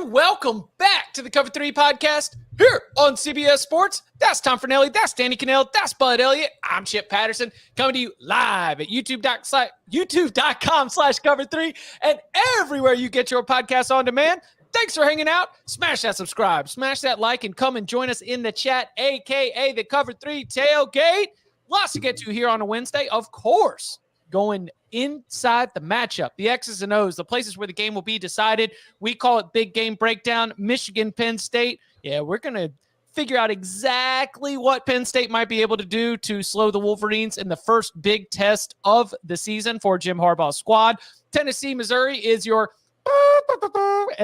welcome back to the Cover 3 podcast here on CBS Sports. That's Tom Fornelli, that's Danny Cannell, that's Bud Elliott. I'm Chip Patterson, coming to you live at youtube.com/Cover3 and everywhere you get your podcasts on demand. Thanks for hanging out. Smash that subscribe, smash that like, and come and join us in the chat, a.k.a. the Cover 3 Tailgate. Lots to get to here on a Wednesday, of course. Going inside the matchup, the X's and O's, the places where the game will be decided. We call it Big Game Breakdown. Michigan, Penn State. Yeah, we're going to figure out exactly what Penn State might be able to do to slow the Wolverines in the first big test of the season for Jim Harbaugh's squad. Tennessee-Missouri is your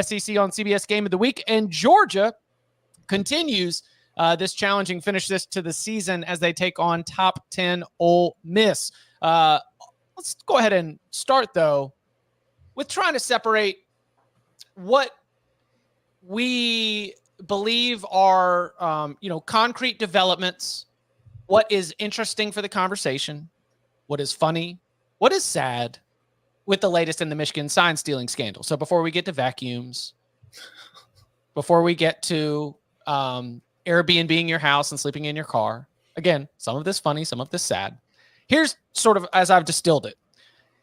SEC on CBS Game of the Week, and Georgia continues this challenging finish to the season as they take on top 10 Ole Miss. Let's go ahead and start, though, with trying to separate what we believe are, concrete developments, what is interesting for the conversation, what is funny, what is sad with the latest in the Michigan sign stealing scandal. So before we get to vacuums, before we get to Airbnb-ing your house and sleeping in your car, again, some of this funny, some of this sad. Here's sort of as I've distilled it.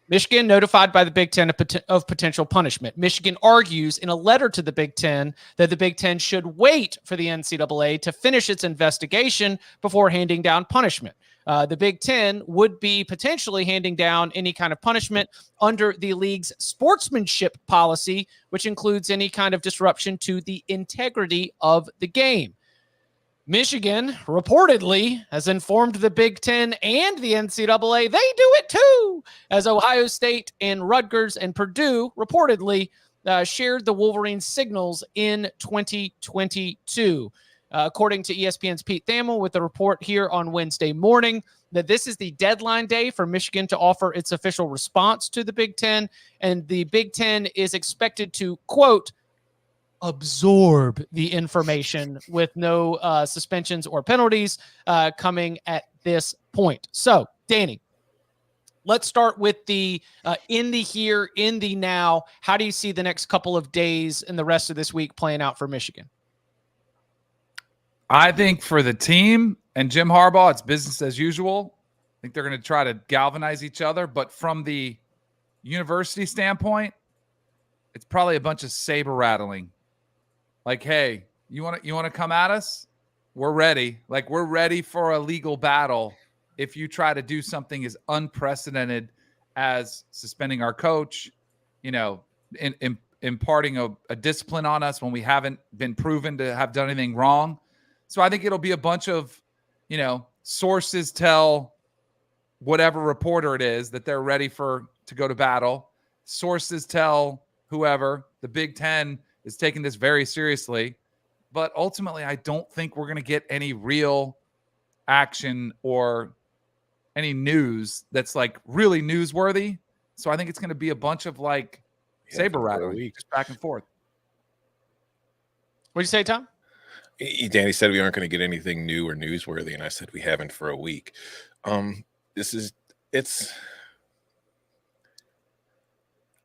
Michigan notified by the Big Ten of potential punishment. Michigan argues in a letter to the Big Ten that the Big Ten should wait for the NCAA to finish its investigation before handing down punishment. The Big Ten would be potentially handing down any kind of punishment under the league's sportsmanship policy, which includes any kind of disruption to the integrity of the game. Michigan reportedly has informed the Big Ten and the NCAA they do it too, as Ohio State and Rutgers and Purdue reportedly shared the Wolverines' signals in 2022. According to ESPN's Pete Thamel with the report here on Wednesday morning, that this is the deadline day for Michigan to offer its official response to the Big Ten, and the Big Ten is expected to, quote, absorb the information with no suspensions or penalties coming at this point. So, Danny, let's start with the in the here, in the now. How do you see the next couple of days and the rest of this week playing out for Michigan? I think for the team and Jim Harbaugh, it's business as usual. I think they're going to try to galvanize each other. But from the university standpoint, it's probably a bunch of saber rattling. Like, hey, you want to come at us? We're ready. Like, we're ready for a legal battle if you try to do something as unprecedented as suspending our coach, imparting a discipline on us when we haven't been proven to have done anything wrong. So I think it'll be a bunch of, sources tell whatever reporter it is that they're ready to go to battle. Sources tell whoever. The Big Ten is taking this very seriously, but ultimately I don't think we're going to get any real action or any news that's like really newsworthy. So I think it's going to be a bunch of saber rattling, just back and forth. What'd you say, Tom? Danny said we aren't going to get anything new or newsworthy, and I said we haven't for a week. I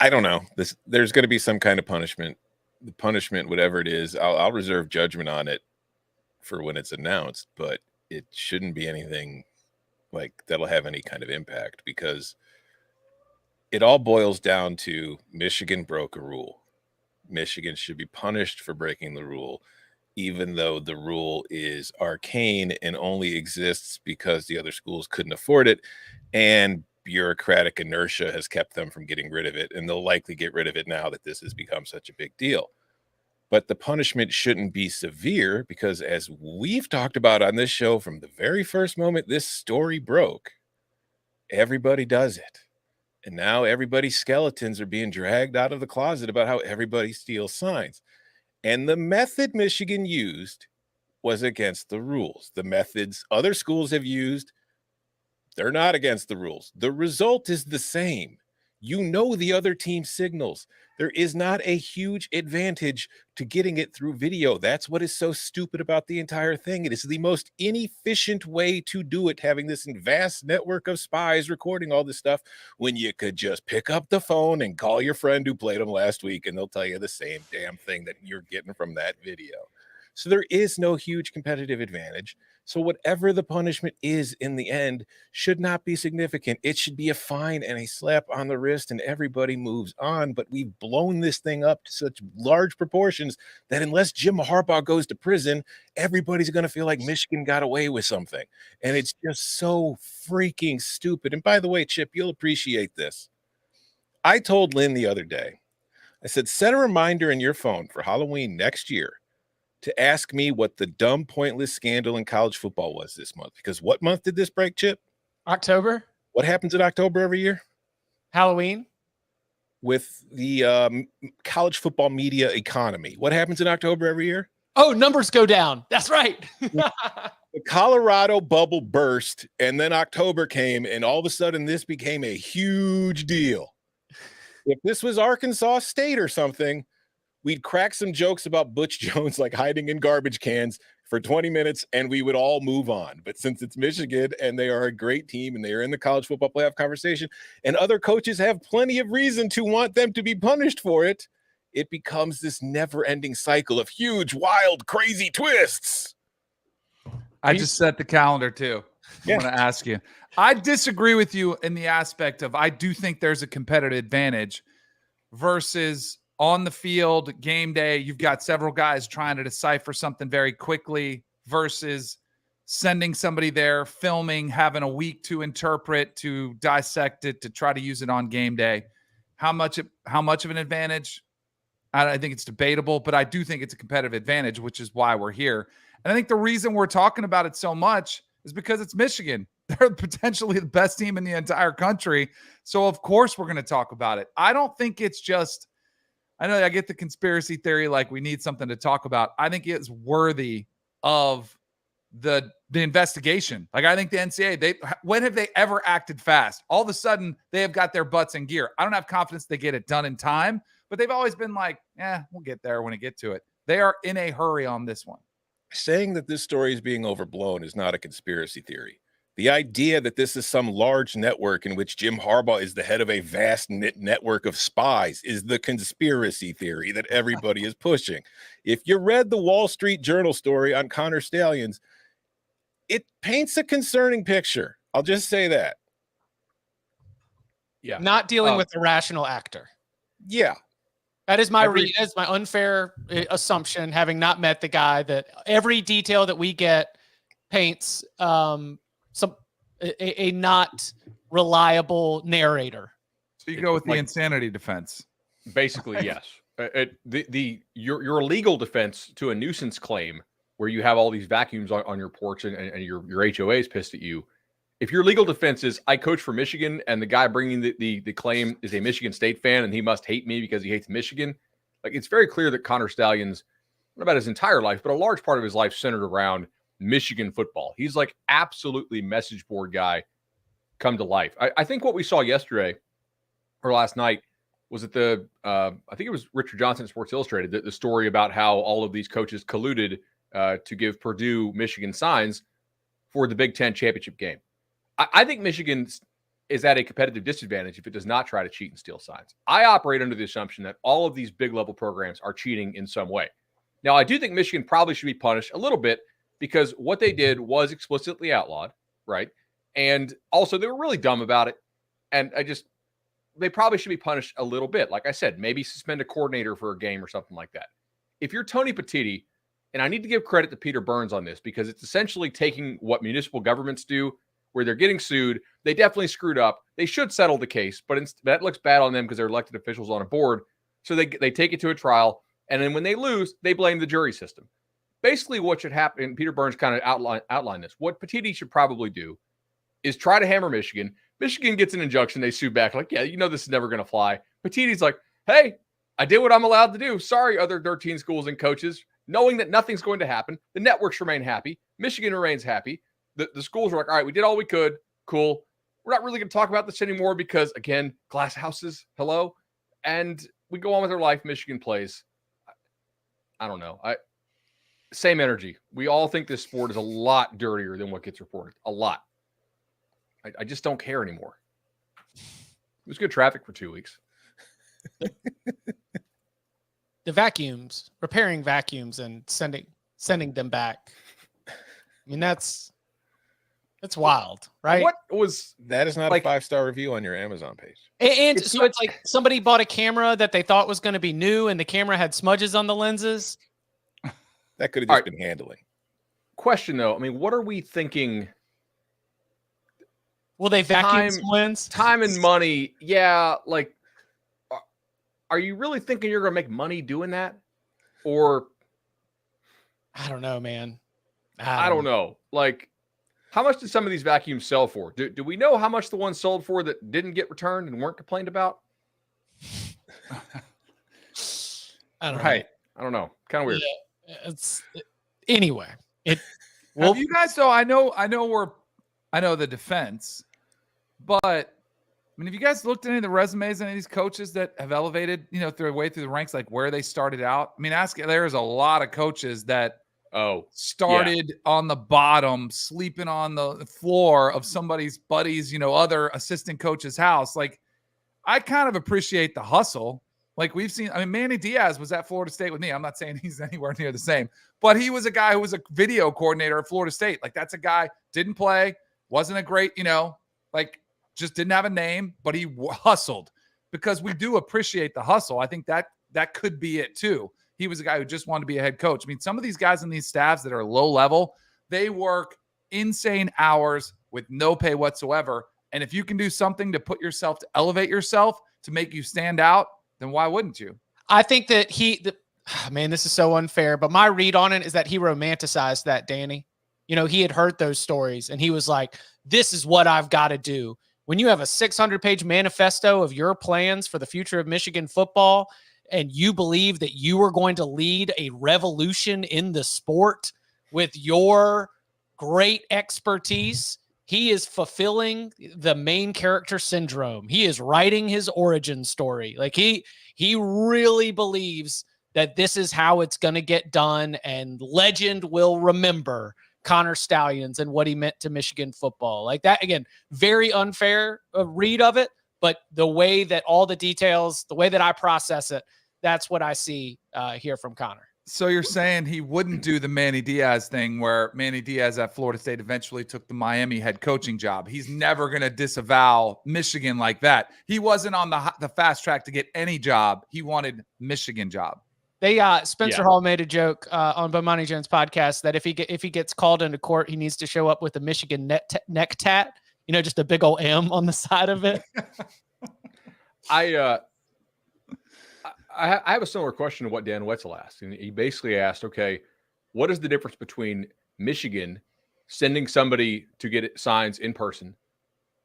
don't know. There's going to be some kind of punishment. The punishment, whatever it is, I'll reserve judgment on it for when it's announced, but it shouldn't be anything like that'll have any kind of impact, because it all boils down to Michigan broke a rule. Michigan should be punished for breaking the rule, even though the rule is arcane and only exists because the other schools couldn't afford it, and bureaucratic inertia has kept them from getting rid of it, and they'll likely get rid of it now that this has become such a big deal. But the punishment shouldn't be severe, because as we've talked about on this show from the very first moment this story broke, everybody does it. And now everybody's skeletons are being dragged out of the closet about how everybody steals signs. And the method Michigan used was against the rules. The methods other schools have used, they're not against the rules. The result is the same. You know the other team's signals. There is not a huge advantage to getting it through video. That's what is so stupid about the entire thing. It is the most inefficient way to do it, having this vast network of spies recording all this stuff when you could just pick up the phone and call your friend who played them last week, and they'll tell you the same damn thing that you're getting from that video. So there is no huge competitive advantage. So whatever the punishment is in the end should not be significant. It should be a fine and a slap on the wrist and everybody moves on. But we've blown this thing up to such large proportions that unless Jim Harbaugh goes to prison, everybody's going to feel like Michigan got away with something. And it's just so freaking stupid. And by the way, Chip, you'll appreciate this. I told Lynn the other day, I said, set a reminder in your phone for Halloween next year to ask me what the dumb, pointless scandal in college football was this month. Because what month did this break, Chip? October. What happens in October every year? Halloween. With the college football media economy. What happens in October every year? Oh, numbers go down. That's right. The Colorado bubble burst, and then October came, and all of a sudden this became a huge deal. If this was Arkansas State or something, we'd crack some jokes about Butch Jones like hiding in garbage cans for 20 minutes and we would all move on. But since it's Michigan and they are a great team and they are in the college football playoff conversation and other coaches have plenty of reason to want them to be punished for it, it becomes this never-ending cycle of huge, wild, crazy twists. I just set the calendar too. Yeah. I want to ask you. I disagree with you in the aspect of I do think there's a competitive advantage versus on the field, game day, you've got several guys trying to decipher something very quickly versus sending somebody there, filming, having a week to interpret, to dissect it, to try to use it on game day. How much of an advantage? I think it's debatable, but I do think it's a competitive advantage, which is why we're here. And I think the reason we're talking about it so much is because it's Michigan. They're potentially the best team in the entire country. So, of course, we're going to talk about it. I don't think it's just – I know I get the conspiracy theory, like we need something to talk about. I think it's worthy of the investigation. Like I think the NCAA, when have they ever acted fast? All of a sudden, they have got their butts in gear. I don't have confidence they get it done in time, but they've always been like, we'll get there when we get to it. They are in a hurry on this one. Saying that this story is being overblown is not a conspiracy theory. The idea that this is some large network in which Jim Harbaugh is the head of a vast network of spies is the conspiracy theory that everybody is pushing. If you read the Wall Street Journal story on Connor Stallions, it paints a concerning picture. I'll just say that. Yeah. Not dealing with a rational actor. Yeah. That is my unfair assumption, having not met the guy, that every detail that we get paints a not reliable narrator. So you go with the insanity defense. Basically, yes. Your legal defense to a nuisance claim where you have all these vacuums on your porch and your HOA is pissed at you. If your legal defense is I coach for Michigan and the guy bringing the claim is a Michigan State fan and he must hate me because he hates Michigan, like it's very clear that Connor Stallions, not about his entire life, but a large part of his life centered around Michigan football. He's like absolutely message board guy come to life. I think what we saw yesterday or last night was that I think it was Richard Johnson at Sports Illustrated, the story about how all of these coaches colluded to give Purdue Michigan signs for the Big Ten championship game. I think Michigan is at a competitive disadvantage if it does not try to cheat and steal signs. I operate under the assumption that all of these big level programs are cheating in some way. Now, I do think Michigan probably should be punished a little bit because what they did was explicitly outlawed, right? And also they were really dumb about it. And they probably should be punished a little bit. Like I said, maybe suspend a coordinator for a game or something like that. If you're Tony Petitti, and I need to give credit to Peter Burns on this because it's essentially taking what municipal governments do where they're getting sued. They definitely screwed up. They should settle the case, but that looks bad on them because they're elected officials on a board. So they take it to a trial. And then when they lose, they blame the jury system. Basically, what should happen, and Peter Burns kind of outlined this, what Petitti should probably do is try to hammer Michigan. Michigan gets an injunction. They sue back like, this is never going to fly. Petitti's like, hey, I did what I'm allowed to do. Sorry, other 13 schools and coaches, knowing that nothing's going to happen. The networks remain happy. Michigan remains happy. The schools are like, all right, we did all we could. Cool. we're not really going to talk about this anymore because, again, glass houses, hello. And we go on with our life. Michigan plays. I don't know. Same energy. We all think this sport is a lot dirtier than what gets reported. A lot. I just don't care anymore. It was good traffic for 2 weeks. The vacuums, repairing vacuums and sending them back. I mean, that's wild, right? What was That is not like a 5-star review on your Amazon page. And It's so not- it's like somebody bought a camera that they thought was going to be new, and the camera had smudges on the lenses. That could have All just right. been handling. question though? I mean, what are we thinking? Will they vacuum Time- some lens? Time and money. Yeah. Like, are you really thinking you're going to make money doing that? Or I don't know, man. I don't know. Like, how much did some of these vacuums sell for? Do we know how much the ones sold for that didn't get returned and weren't complained about? I don't Right. I don't know. Kind of weird. know. Anyway. Well, you guys, though, I know the defense, but I mean, have you guys looked at any of the resumes of any of these coaches that have elevated, their way through the ranks, like where they started out? I mean, there's a lot of coaches that started on the bottom, sleeping on the floor of somebody's buddy's, other assistant coach's house. Like, I kind of appreciate the hustle. Like we've seen, I mean, Manny Diaz was at Florida State with me. I'm not saying he's anywhere near the same, but he was a guy who was a video coordinator at Florida State. Like, that's a guy, didn't play, wasn't a great, just didn't have a name, but he hustled, because we do appreciate the hustle. I think that could be it too. He was a guy who just wanted to be a head coach. I mean, some of these guys in these staffs that are low level, they work insane hours with no pay whatsoever. And if you can do something to put yourself, to elevate yourself, to make you stand out, then why wouldn't you? I think that man, this is so unfair, but my read on it is that he romanticized that, Danny. He had heard those stories and he was like, this is what I've got to do. When you have a 600-page manifesto of your plans for the future of Michigan football, and you believe that you are going to lead a revolution in the sport with your great expertise, he is fulfilling the main character syndrome. He is writing his origin story. Like he really believes that this is how it's going to get done, and legend will remember Connor Stallions and what he meant to Michigan football. Like that, again, very unfair read of it, but the way that all the details, the way that I process it, that's what I see here from Connor. So you're saying he wouldn't do the Manny Diaz thing, where Manny Diaz at Florida State eventually took the Miami head coaching job. He's never going to disavow Michigan like that. He wasn't on the fast track to get any job. He wanted Michigan job. They Spencer Hall made a joke on Bomani Jones' podcast that if he gets called into court, he needs to show up with a Michigan neck tat, just a big old M on the side of it. I have a similar question to what Dan Wetzel asked. And he basically asked, okay, what is the difference between Michigan sending somebody to get signs in person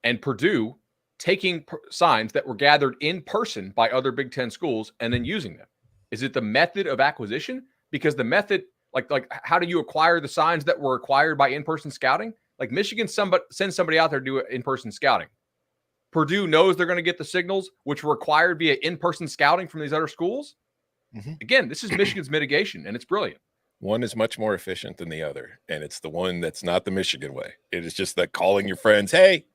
and Purdue taking signs that were gathered in person by other Big Ten schools and then using them? Is it the method of acquisition? Because the method, like how do you acquire the signs that were acquired by in-person scouting? Like Michigan sends somebody out there to do in-person scouting. Purdue knows they're going to get the signals, which were acquired via in-person scouting from these other schools. Mm-hmm. Again, this is Michigan's mitigation, and it's brilliant. One is much more efficient than the other, and it's the one that's not the Michigan way. It is just that calling your friends, hey,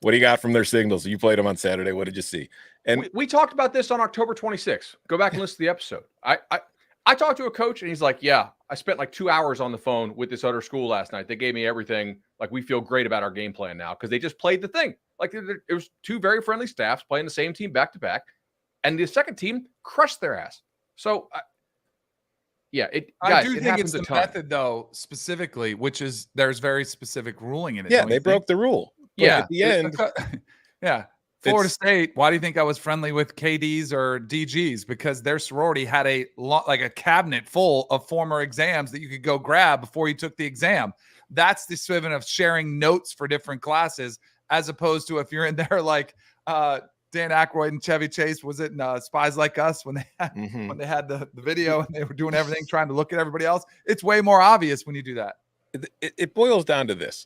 what do you got from their signals? You played them on Saturday. What did you see? And we talked about this on October 26th. Go back and listen to the episode. I talked to a coach, and he's like, yeah, I spent like 2 hours on the phone with this other school last night. They gave me everything. Like, we feel great about our game plan now because they just played the thing. Like, it was two very friendly staffs playing the same team back to back, and the second team crushed their ass. So, I do think it's the method, though, specifically, which is there's very specific ruling in it. Yeah, they broke the rule. But at the end, Florida State. Why do you think I was friendly with KDs or DGs? Because their sorority had a cabinet full of former exams that you could go grab before you took the exam. That's the equivalent of sharing notes for different classes, as opposed to if you're in there like Dan Aykroyd and Chevy Chase, was it in Spies Like Us when they had the video and they were doing everything trying to look at everybody else? It's way more obvious when you do that. It boils down to this.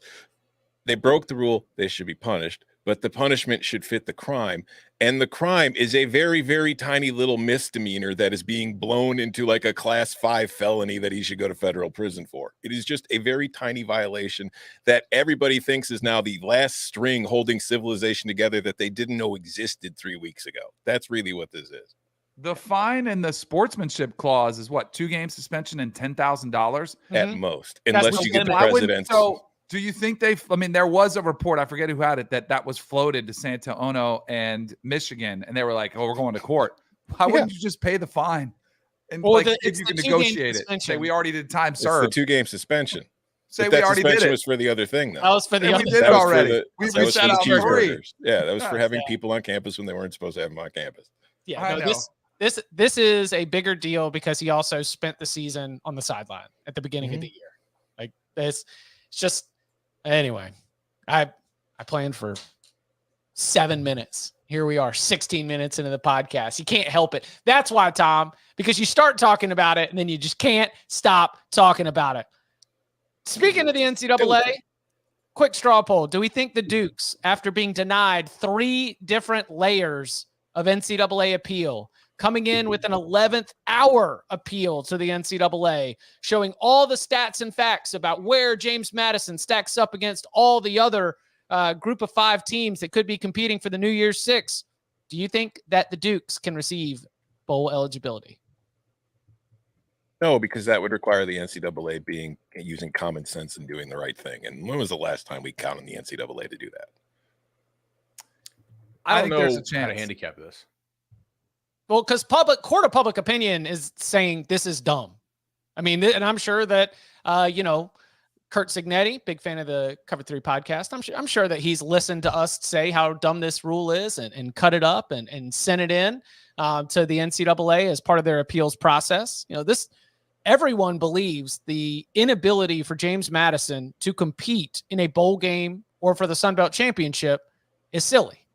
They broke the rule. They should be punished. but the punishment should fit the crime. And the crime is a very, very tiny little misdemeanor that is being blown into like a class 5 felony that he should go to federal prison for. It is just a very tiny violation that everybody thinks is now the last string holding civilization together that they didn't know existed 3 weeks ago. That's really what this is. The fine and the sportsmanship clause is what, 2-game suspension and $10,000 at most, unless you get the limit. president's. So do you think there was a report, I forget who had it, that was floated to Santa Ono and Michigan, and they were like, oh, we're going to court. Why wouldn't you just pay the fine? And if you can negotiate it. Say we already did time served. It's the 2-game suspension. Say we already did it. Was for the other thing, though. That was for the other thing. We did it already. We sat out for free. Yeah, that was for having people on campus when they weren't supposed to have them on campus. Yeah, this is a bigger deal because he also spent the season on the sideline at the beginning of the year. Like this, it's just anyway. I planned for 7 minutes. Here we are, 16 minutes into the podcast. You can't help it. That's why, Tom, because you start talking about it and then you just can't stop talking about it. Speaking of the NCAA, quick straw poll. Do we think the Dukes, after being denied 3 different layers of NCAA appeal, coming in with an 11th hour appeal to the NCAA, showing all the stats and facts about where James Madison stacks up against all the other group of 5 teams that could be competing for the New Year's Six, do you think that the Dukes can receive bowl eligibility? No, because that would require the NCAA using common sense and doing the right thing. And when was the last time we counted on the NCAA to do that? I don't know there's a chance. how to handicap this. Well, because court of public opinion is saying this is dumb. I mean, and I'm sure that Kurt Signetti, big fan of the Cover 3 podcast, I'm sure that he's listened to us say how dumb this rule is and cut it up and sent it in to the NCAA as part of their appeals process. Everyone believes the inability for James Madison to compete in a bowl game or for the Sun Belt Championship is silly,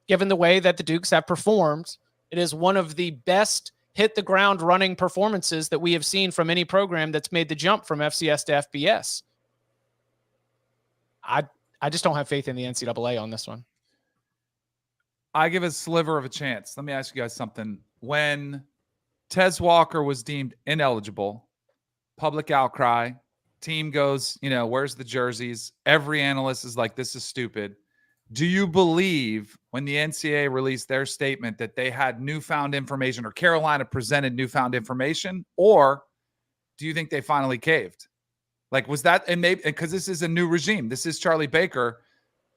given the way that the Dukes have performed. It is one of the best hit the ground running performances that we have seen from any program that's made the jump from FCS to FBS. I just don't have faith in the NCAA on this one. I give a sliver of a chance. Let me ask you guys something. When Tez Walker was deemed ineligible, public outcry, team goes, where's the jerseys? Every analyst is like, this is stupid. Do you believe when the NCAA released their statement that they had newfound information, or Carolina presented newfound information, or do you think they finally caved? Like, was that, and maybe because this is a new regime, this is Charlie Baker.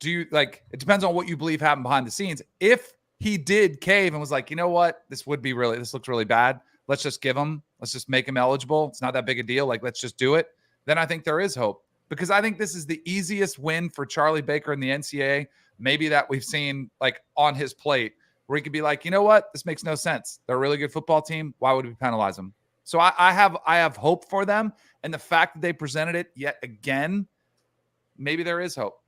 Do you it depends on what you believe happened behind the scenes. If he did cave and was like, you know what, this looks really bad. Let's just make him eligible. It's not that big a deal. Let's just do it. Then I think there is hope, because I think this is the easiest win for Charlie Baker in the NCAA, maybe that we've seen on his plate, where he could be like, you know what, this makes no sense. They're a really good football team. Why would we penalize them? So I have hope for them. And the fact that they presented it yet again, maybe there is hope.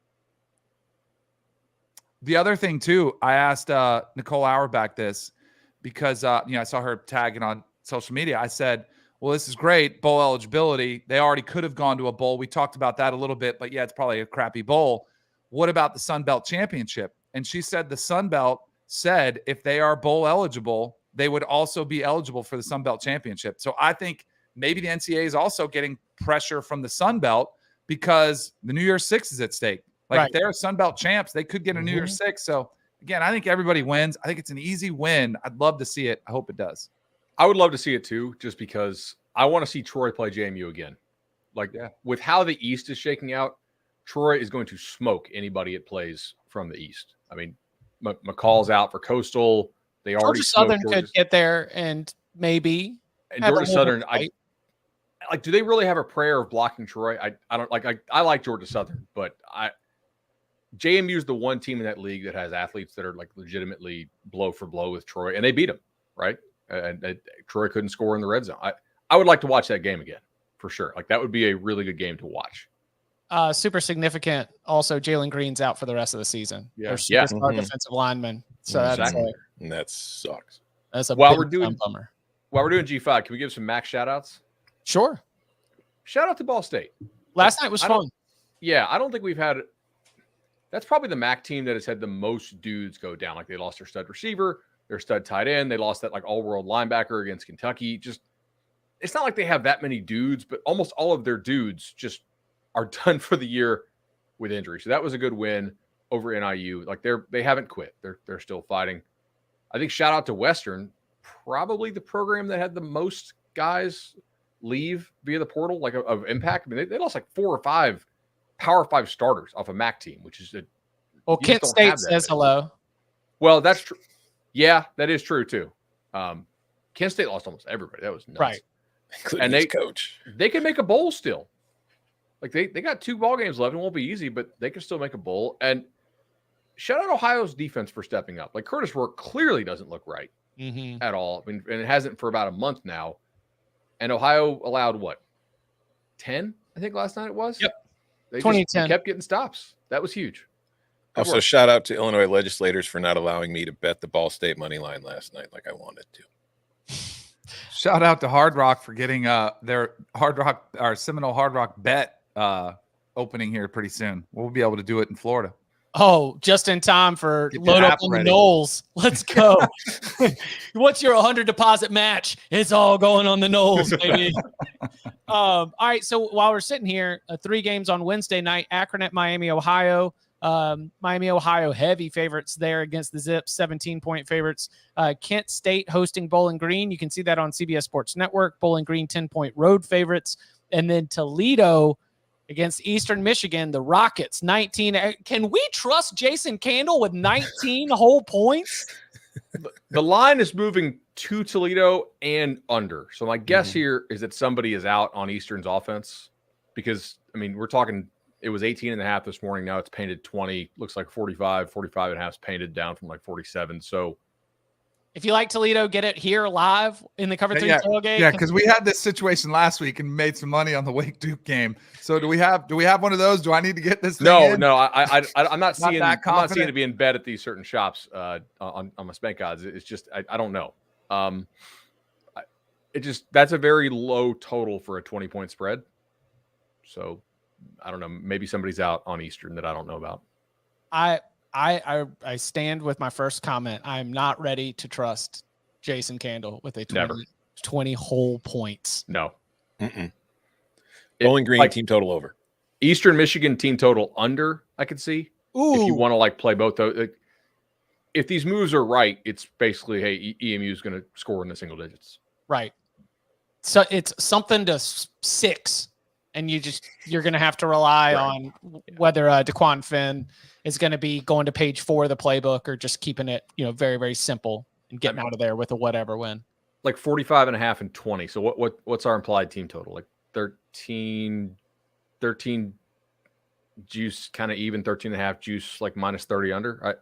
The other thing too, I asked Nicole Auerbach this because I saw her tagging on social media. I said, well, this is great, bowl eligibility. They already could have gone to a bowl. We talked about that a little bit, but yeah, it's probably a crappy bowl. What about the Sun Belt Championship? And she said the Sun Belt said if they are bowl eligible, they would also be eligible for the Sun Belt Championship. So I think maybe the NCAA is also getting pressure from the Sun Belt because the New Year's Six is at stake. If they're Sun Belt champs, they could get a New Year's Six. So again, I think everybody wins. I think it's an easy win. I'd love to see it. I hope it does. I would love to see it too, just because I want to see Troy play JMU again. With how the East is shaking out, Troy is going to smoke anybody it plays from the East. I mean, McCall's out for Coastal. They already Georgia Southern could get there and maybe. And Georgia Southern, do they really have a prayer of blocking Troy? I don't I like Georgia Southern, but JMU is the one team in that league that has athletes that are legitimately blow for blow with Troy, and they beat them, right? And Troy couldn't score in the red zone. I would like to watch that game again for sure. That would be a really good game to watch. Super significant. Also, Jalen Green's out for the rest of the season. Yeah, superstar defensive lineman. So and that sucks. That's a while big we're doing bummer. While we're doing G5, can we give some Max shout outs? Sure. Shout out to Ball State. Last night was fun. I don't think we've had that's probably the MAC team that has had the most dudes go down. Like they lost their stud receiver, their stud tight end. They lost that like all-world linebacker against Kentucky. Just it's not like they have that many dudes, but almost all of their dudes just are done for the year with injury. So that was a good win over NIU. Like they haven't quit. They're still fighting. I think shout out to Western, probably the program that had the most guys leave via the portal, like of impact. I mean, they lost like 4 or 5 Power 5 starters off a MAC team, which is Kent State says hello. Well, that's true. Yeah, that is true too. Kent State lost almost everybody. That was nuts. Right. Including his coach. They can make a bowl still. Like they got 2 ball games left. It won't be easy, but they can still make a bowl. And shout out Ohio's defense for stepping up. Like Curtis Rourke clearly doesn't look right at all. I mean, and it hasn't for about a month now. And Ohio allowed what? 10, I think last night it was. Yep. They 2010. kept getting stops. That was huge. Good Also, work. shout out to Illinois legislators for not allowing me to bet the Ball State money line last night like I wanted to. Shout out to Hard Rock for getting their Seminole Hard Rock bet opening here pretty soon. We'll be able to do it in Florida. Oh, just in time for Get load your up app on ready. the Knolls. Let's go. What's your 100 deposit match? It's all going on the Knolls, baby. All right. So while we're sitting here, 3 games on Wednesday night, Akron at Miami, Ohio. Miami, Ohio, heavy favorites there against the Zips, 17-point favorites. Kent State hosting Bowling Green. You can see that on CBS Sports Network. Bowling Green, 10-point road favorites. And then Toledo against Eastern Michigan, the Rockets, 19. Can we trust Jason Candle with 19 whole points? The line is moving to Toledo and under. So my guess here is that somebody is out on Eastern's offense because, I mean, we're talking – it was 18.5 this morning. Now it's painted 20. Looks like 45 and a half is painted down from like 47. So if you like Toledo, get it here live in the Cover 3 tailgate. Yeah, because we had this situation last week and made some money on the Wake Duke game. So do we have one of those? Do I need to get this? No, in? I'm not seeing that I'm not seeing confident? it be in bed at these certain shops on my spank odds. It's just I don't know. That's a very low total for a 20-point spread. So I don't know. Maybe somebody's out on Eastern that I don't know about. I stand with my first comment. I'm not ready to trust Jason Candle with a 20 whole points. No. Bowling Green team total over. Eastern Michigan team total under, I could see. Ooh. If you want to like play both those. Like, if these moves are right, it's basically, hey, EMU is going to score in the single digits. Right. So it's something to 6. And you're going to have to rely on whether DeQuan Finn is going to be going to page 4 of the playbook or just keeping it, very, very simple and getting out of there with a whatever win. Like 45.5 and 20. So what's our implied team total? Like 13 juice, kind of even 13.5 juice, like minus 30 under.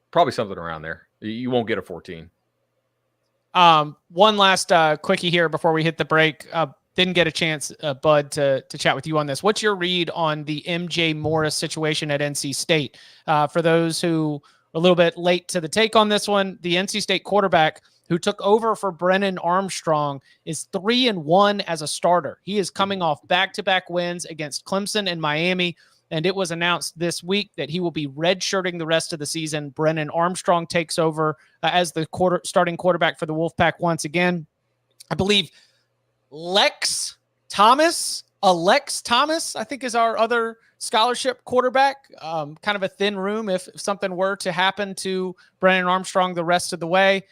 Probably something around there. You won't get a 14. One last quickie here before we hit the break. Didn't get a chance, Bud, to chat with you on this. What's your read on the MJ Morris situation at NC State? For those who are a little bit late to the take on this one, the NC State quarterback who took over for Brennan Armstrong is 3-1 as a starter. He is coming off back-to-back wins against Clemson and Miami, and it was announced this week that he will be redshirting the rest of the season. Brennan Armstrong takes over as the starting quarterback for the Wolfpack once again. I believe Alex Thomas, I think is our other scholarship quarterback. Kind of a thin room if something were to happen to Brennan Armstrong the rest of the way.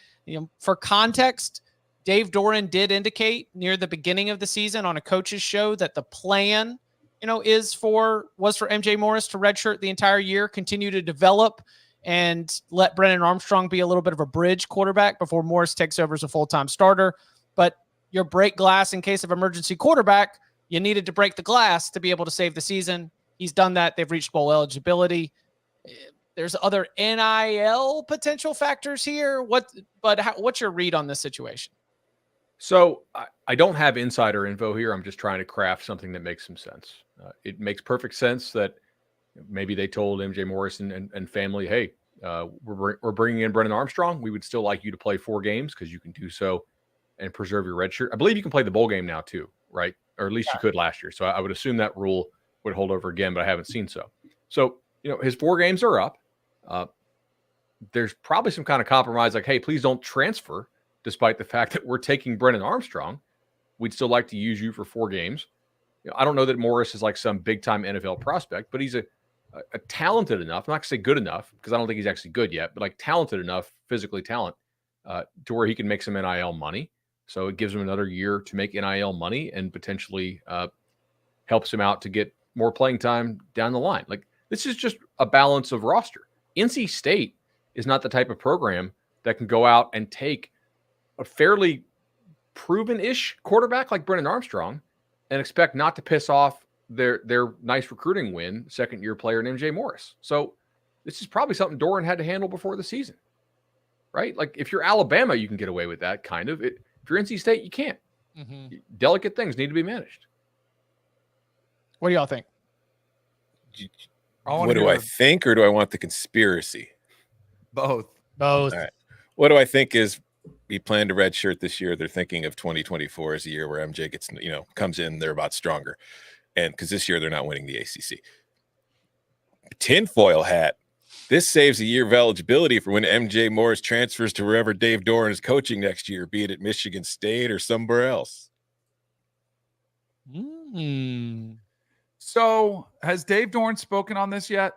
For context, Dave Doran did indicate near the beginning of the season on a coach's show that the plan, was for MJ Morris to redshirt the entire year, continue to develop, and let Brennan Armstrong be a little bit of a bridge quarterback before Morris takes over as a full-time starter. But your break glass in case of emergency quarterback, you needed to break the glass to be able to save the season. He's done that. They've reached bowl eligibility. There's other NIL potential factors here. What's your read on this situation? So I don't have insider info here. I'm just trying to craft something that makes some sense. It makes perfect sense that maybe they told MJ Morris and family, hey, we're bringing in Brennan Armstrong. We would still like you to play 4 games because you can do so and preserve your red shirt. I believe you can play the bowl game now too, right? Or at least you could last year. So I would assume that rule would hold over again, but I haven't seen so. So his 4 games are up. There's probably some kind of compromise like, hey, please don't transfer, despite the fact that we're taking Brennan Armstrong. We'd still like to use you for 4 games. I don't know that Morris is like some big-time NFL prospect, but he's a talented enough, I'm not going to say good enough, because I don't think he's actually good yet, but like talented enough, physically to where he can make some NIL money. So it gives him another year to make NIL money and potentially helps him out to get more playing time down the line. Like, this is just a balance of roster. NC State is not the type of program that can go out and take a fairly proven-ish quarterback like Brennan Armstrong and expect not to piss off their nice recruiting win, second-year player named MJ Morris. So this is probably something Doran had to handle before the season, right? Like, if you're Alabama, you can get away with that kind of. If you're NC State, you can't. Mm-hmm. Delicate things need to be managed. What do y'all think? What do I think, or do I want the conspiracy? Both. All right. What do I think is he planned to redshirt this year. They're thinking of 2024 as a year where MJ gets, comes in, they're about stronger. And because this year they're not winning the ACC. Tinfoil hat. This saves a year of eligibility for when MJ Morris transfers to wherever Dave Doran is coaching next year, be it at Michigan State or somewhere else. So has Dave Doran spoken on this yet?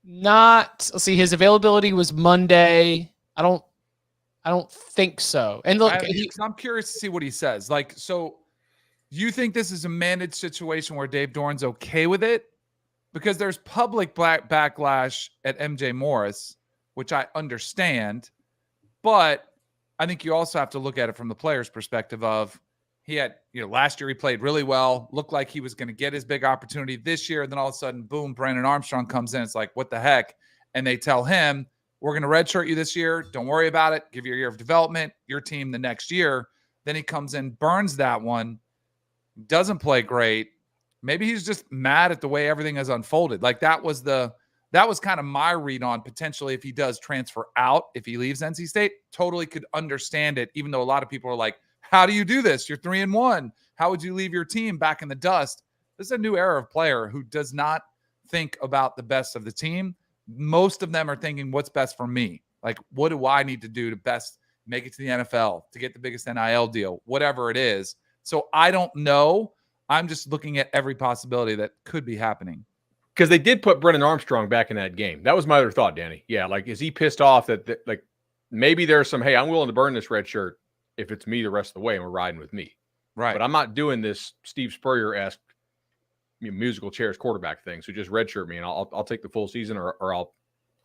Let's see. His availability was Monday. I don't think so. And look, I'm curious to see what he says. Like, so you think this is a managed situation where Dave Doran's okay with it? Because there's public backlash at MJ Morris, which I understand, but I think you also have to look at it from the player's perspective of he had, last year he played really well, looked like he was going to get his big opportunity this year. Then all of a sudden, boom, Brandon Armstrong comes in. It's like, what the heck? And they tell him, we're going to redshirt you this year. Don't worry about it. Give you a year of development, your team the next year. Then he comes in, burns that one, doesn't play great. Maybe he's just mad at the way everything has unfolded. Like that was kind of my read on potentially if he does transfer out, if he leaves NC State, totally could understand it. Even though a lot of people are like, how do you do this? You're 3-1. How would you leave your team back in the dust? This is a new era of player who does not think about the best of the team. Most of them are thinking, what's best for me? Like, what do I need to do to best make it to the NFL, to get the biggest NIL deal, whatever it is. So I don't know. I'm just looking at every possibility that could be happening. Because they did put Brennan Armstrong back in that game. That was my other thought, Danny. Yeah, like, is he pissed off that like, maybe there's some, hey, I'm willing to burn this red shirt if it's me the rest of the way and we're riding with me. Right. But I'm not doing this Steve Spurrier-esque musical chairs quarterback thing. So just redshirt me and I'll take the full season or I'll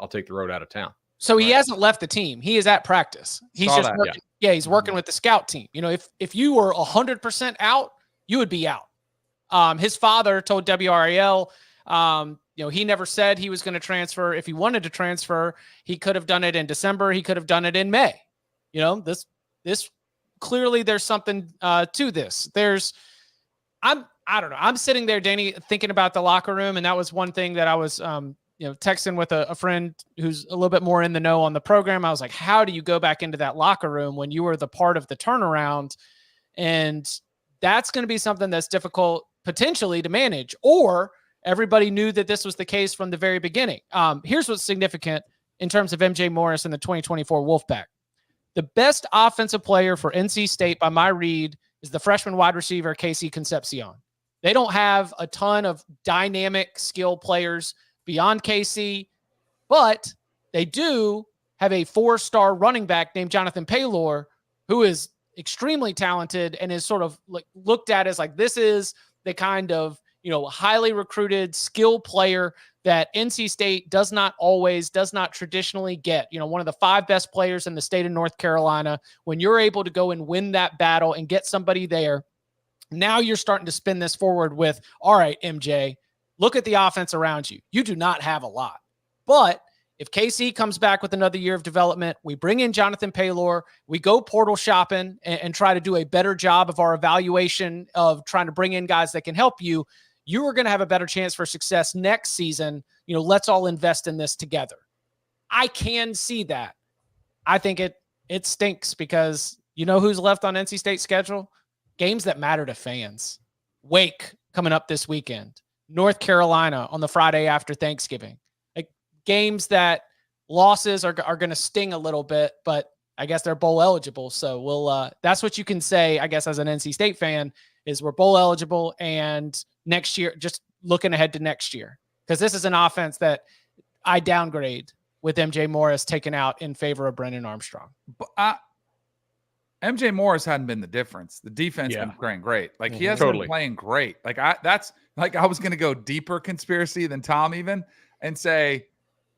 take the road out of town. So he hasn't left the team. He is at practice. He's Saw just that, working. Yeah, he's working with the scout team. If you were 100% out, you would be out. His father told WRAL, he never said he was going to transfer. If he wanted to transfer, he could have done it in December. He could have done it in May. This clearly there's something to this. I don't know. I'm sitting there, Danny, thinking about the locker room, and that was one thing that I was, texting with a friend who's a little bit more in the know on the program. I was like, how do you go back into that locker room when you were the part of the turnaround? And that's going to be something that's difficult potentially to manage, or everybody knew that this was the case from the very beginning. Here's what's significant in terms of MJ Morris and the 2024 Wolfpack. The best offensive player for NC State by my read is the freshman wide receiver, Casey Concepcion. They don't have a ton of dynamic skill players beyond Casey, but they do have a 4-star running back named Jonathan Paylor, who is extremely talented and is sort of looked at as like, this is the kind of, highly recruited skill player that NC State does not traditionally get. One of the 5 best players in the state of North Carolina. When you're able to go and win that battle and get somebody there, now you're starting to spin this forward with, all right, MJ, look at the offense around you. You do not have a lot. But if KC comes back with another year of development, we bring in Jonathan Paylor, we go portal shopping and try to do a better job of our evaluation of trying to bring in guys that can help you, you are going to have a better chance for success next season. Let's all invest in this together. I can see that. I think it stinks because who's left on NC State's schedule? Games that matter to fans. Wake coming up this weekend. North Carolina on the Friday after Thanksgiving. Like games that losses are going to sting a little bit, but I guess they're bowl eligible. So we'll that's what you can say, I guess, as an NC State fan, is we're bowl eligible, and next year, just looking ahead to next year, because this is an offense that I downgrade with MJ Morris taken out in favor of Brennan Armstrong. But MJ Morris hadn't been the difference. The defense been playing great. Like he hasn't been playing great. Like I was going to go deeper conspiracy than Tom even and say,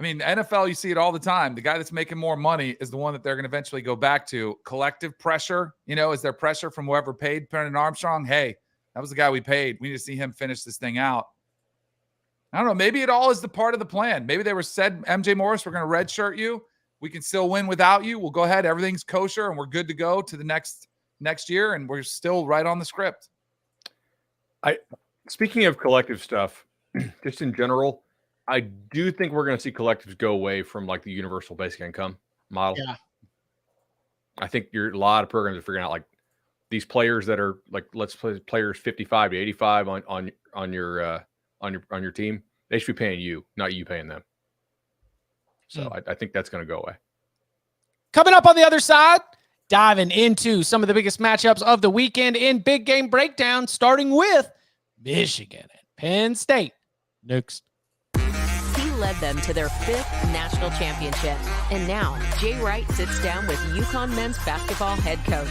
I mean, NFL, you see it all the time. The guy that's making more money is the one that they're going to eventually go back to. Collective pressure, is there pressure from whoever paid Brennan Armstrong? Hey, that was the guy we paid. We need to see him finish this thing out. I don't know. Maybe it all is the part of the plan. Maybe they were said, MJ Morris, we're going to redshirt you. We can still win without you. We'll go ahead. Everything's kosher, and we're good to go to the next year, and we're still right on the script. Speaking of collective stuff, just in general, I do think we're going to see collectives go away from like the universal basic income model. Yeah. I think a lot of programs are figuring out like these players that are like, let's play players 55 to 85 on your team. They should be paying you, not you paying them. So I think that's going to go away. Coming up on the other side, diving into some of the biggest matchups of the weekend in Big Game Breakdown, starting with Michigan and Penn State. Next. He led them to their 5th national championship. And now Jay Wright sits down with UConn men's basketball head coach.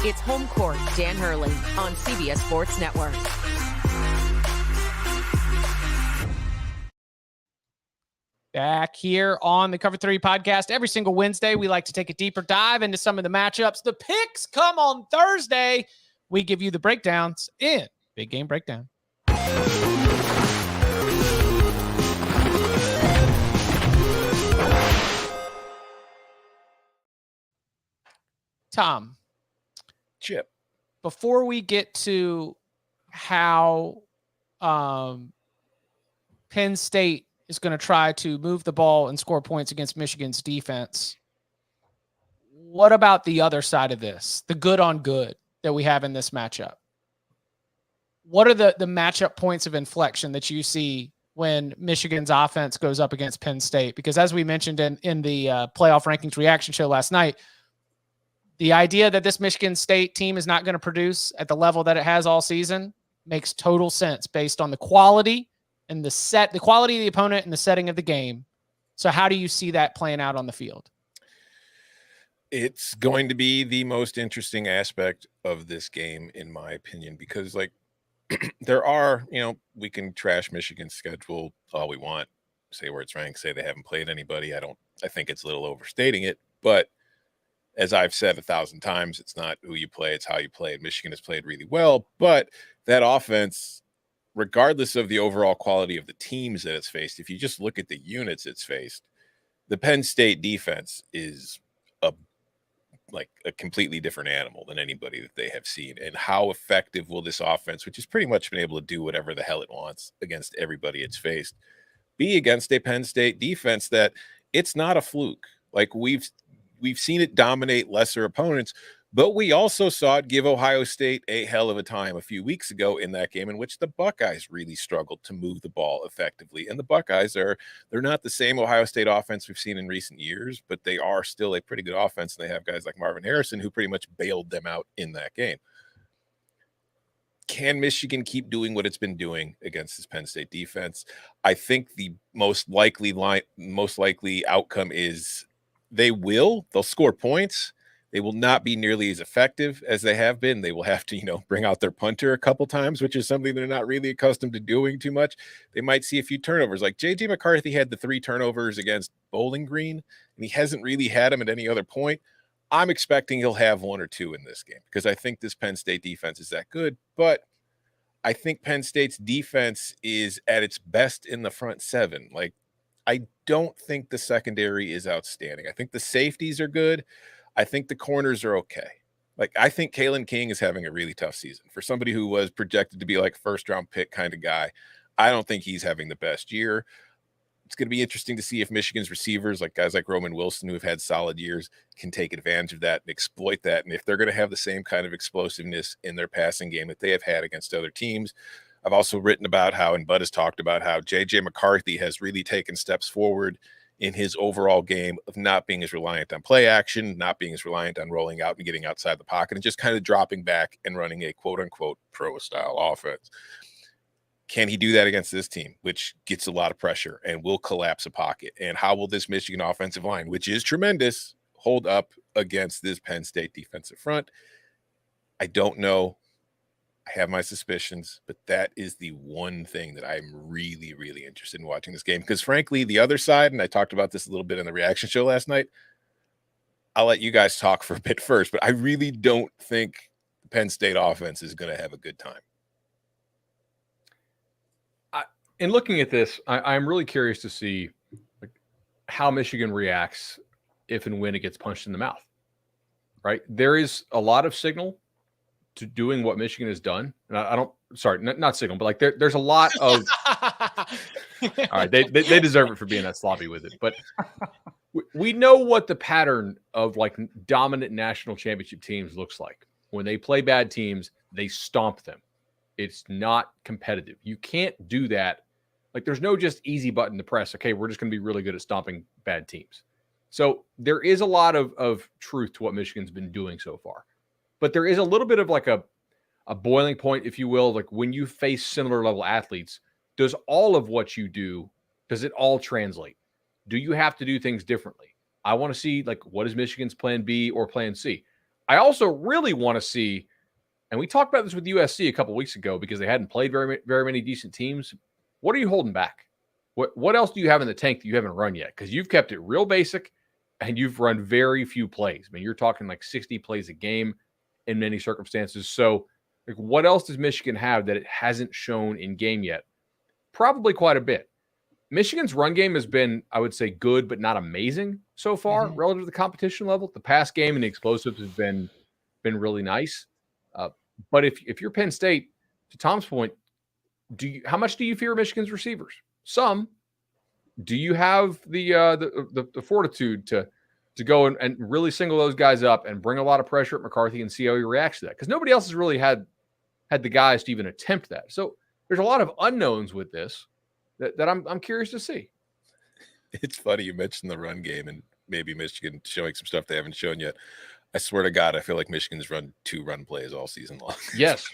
It's Home Court, Dan Hurley on CBS Sports Network. Back here on the Cover 3 podcast every single Wednesday, we like to take a deeper dive into some of the matchups. The picks come on Thursday. We give you the breakdowns in Big Game Breakdown. Tom. Chip. Before we get to how Penn State is going to try to move the ball and score points against Michigan's defense, what about the other side of this, the good on good that we have in this matchup? What are the matchup points of inflection that you see when Michigan's offense goes up against Penn State? Because as we mentioned in the playoff rankings reaction show last night, the idea that this Michigan State team is not going to produce at the level that it has all season makes total sense based on the quality and the quality of the opponent and the setting of the game. So how do you see that playing out on the field? It's going to be the most interesting aspect of this game, in my opinion, because like there are, we can trash Michigan's schedule all we want, say where it's ranked, say they haven't played anybody. I think it's a little overstating it, but as I've said 1,000 times, it's not who you play, it's how you play. Michigan has played really well, but that offense, regardless of the overall quality of the teams that it's faced, if you just look at the units it's faced, the Penn State defense is a completely different animal than anybody that they have seen. And how effective will this offense, which has pretty much been able to do whatever the hell it wants against everybody it's faced, be against a Penn State defense that it's not a fluke. Like we've seen it dominate lesser opponents, but we also saw it give Ohio State a hell of a time a few weeks ago in that game in which the Buckeyes really struggled to move the ball effectively. And the Buckeyes they're not the same Ohio State offense we've seen in recent years, but they are still a pretty good offense. And they have guys like Marvin Harrison who pretty much bailed them out in that game. Can Michigan keep doing what it's been doing against this Penn State defense? I think the most likely outcome is they'll score points. They will not be nearly as effective as they have been. They will have to, bring out their punter a couple times, which is something they're not really accustomed to doing too much. They might see a few turnovers. Like J.J. McCarthy had the 3 turnovers against Bowling Green, and he hasn't really had them at any other point. I'm expecting he'll have 1 or 2 in this game because I think this Penn State defense is that good. But I think Penn State's defense is at its best in the front 7. Like, I don't think the secondary is outstanding. I think the safeties are good. I think the corners are okay. Like, I think Kalen King is having a really tough season. For somebody who was projected to be like a first-round pick kind of guy, I don't think he's having the best year. It's going to be interesting to see if Michigan's receivers, like guys like Roman Wilson, who have had solid years, can take advantage of that and exploit that. And if they're going to have the same kind of explosiveness in their passing game that they have had against other teams, I've also written about how, and Bud has talked about how J.J. McCarthy has really taken steps forward in his overall game of not being as reliant on play action, not being as reliant on rolling out and getting outside the pocket, and just kind of dropping back and running a quote-unquote pro-style offense. Can he do that against this team, which gets a lot of pressure and will collapse a pocket? And how will this Michigan offensive line, which is tremendous, hold up against this Penn State defensive front? I don't know. I have my suspicions, but that is the one thing that I'm really, really interested in watching this game. Because frankly, the other side, and I talked about this a little bit in the reaction show last night, I'll let you guys talk for a bit first, but I really don't think the Penn State offense is going to have a good time. In looking at this, I'm really curious to see how Michigan reacts if and when it gets punched in the mouth, right? There is a lot of signal to doing what Michigan has done. And I don't, sorry, not signal, but like there's a lot of, all right, they deserve it for being that sloppy with it. But we know what the pattern of like dominant national championship teams looks like. When they play bad teams, they stomp them. It's not competitive. You can't do that. Like there's no just easy button to press. Okay, we're just going to be really good at stomping bad teams. So there is a lot of truth to what Michigan's been doing so far. But there is a little bit of like a boiling point, if you will, like when you face similar level athletes, does all of what you do, does it all translate? Do you have to do things differently? I want to see like what is Michigan's plan B or plan C? I also really want to see, and we talked about this with USC a couple of weeks ago because they hadn't played very many decent teams. What are you holding back? What else do you have in the tank that you haven't run yet? Because you've kept it real basic and you've run very few plays. I mean, you're talking like 60 plays a game in many circumstances. So like, what else does Michigan have that it hasn't shown in game yet? Probably quite a bit. Michigan's run game has been, I would say, good, but not amazing so far relative to the competition level. The pass game and the explosives have been really nice. But if you're Penn State, to Tom's point, how much do you fear Michigan's receivers? Some. Do you have the fortitude to go and really single those guys up and bring a lot of pressure at McCarthy and see how he reacts to that? Because nobody else has really had the guys to even attempt that. So there's a lot of unknowns with this that I'm curious to see. It's funny you mentioned the run game and maybe Michigan showing some stuff they haven't shown yet. I swear to God, I feel like Michigan's run 2 run plays all season long. Yes.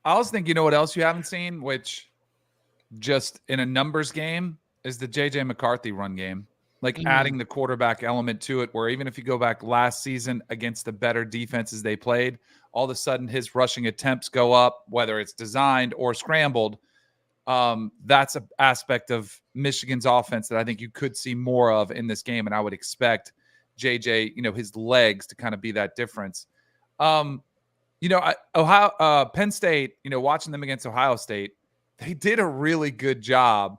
I also think, you know what else you haven't seen, which just in a numbers game, is the J.J. McCarthy run game. Like adding the quarterback element to it, where even if you go back last season against the better defenses they played, all of a sudden his rushing attempts go up, whether it's designed or scrambled. That's an aspect of Michigan's offense that I think you could see more of in this game, and I would expect J.J., his legs to kind of be that difference. Penn State, watching them against Ohio State, they did a really good job.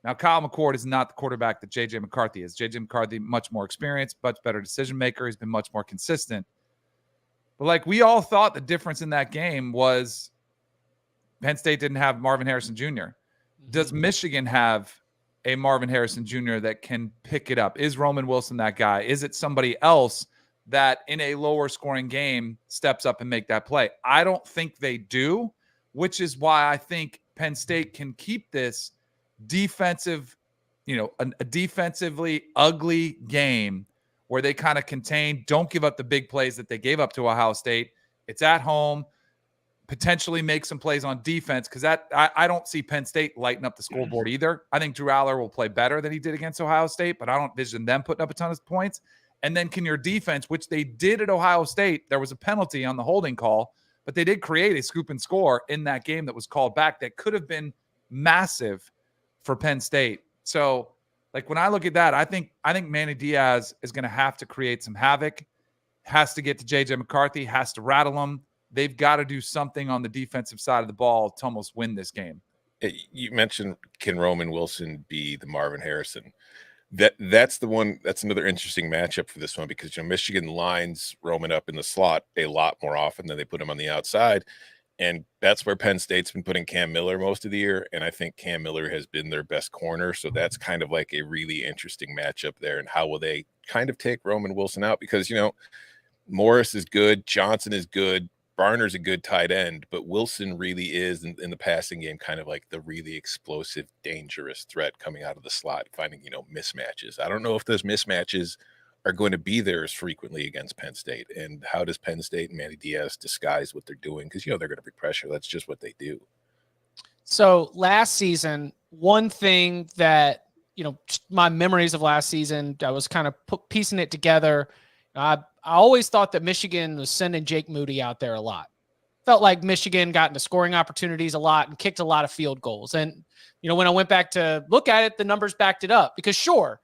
Now, Kyle McCord is not the quarterback that J.J. McCarthy is. J.J. McCarthy, much more experienced, much better decision maker. He's been much more consistent. But like we all thought the difference in that game was Penn State didn't have Marvin Harrison Jr. Does Michigan have a Marvin Harrison Jr. that can pick it up? Is Roman Wilson that guy? Is it somebody else that in a lower scoring game steps up and make that play? I don't think they do, which is why I think Penn State can keep this defensive, a defensively ugly game where they kind of contain, don't give up the big plays that they gave up to Ohio State. It's at home, potentially make some plays on defense, because I don't see Penn State lighting up the scoreboard either. I think Drew Aller will play better than he did against Ohio State, but I don't envision them putting up a ton of points. And then can your defense, which they did at Ohio State, there was a penalty on the holding call, but they did create a scoop and score in that game that was called back that could have been massive for Penn State. So like when I look at that, I think Manny Diaz is going to have to create some havoc, has to get to J.J. McCarthy, has to rattle him. They've got to do something on the defensive side of the ball to almost win this game. You mentioned, can Roman Wilson be the Marvin Harrison? That's the one. That's another interesting matchup for this one, because Michigan lines Roman up in the slot a lot more often than they put him on the outside, and that's where Penn State's been putting Cam Miller most of the year, and I think Cam Miller has been their best corner, so that's kind of like a really interesting matchup there. And how will they kind of take Roman Wilson out? Because Morris is good, Johnson is good, Barner's a good tight end, but Wilson really is in the passing game kind of like the really explosive, dangerous threat coming out of the slot, finding, mismatches. I don't know if those mismatches are going to be there as frequently against Penn State. And how does Penn State and Manny Diaz disguise what they're doing? Because, they're going to be pressure. That's just what they do. So last season, one thing that, my memories of last season, I was kind of piecing it together. I always thought that Michigan was sending Jake Moody out there a lot. Felt like Michigan got into scoring opportunities a lot and kicked a lot of field goals. And, when I went back to look at it, the numbers backed it up because sure,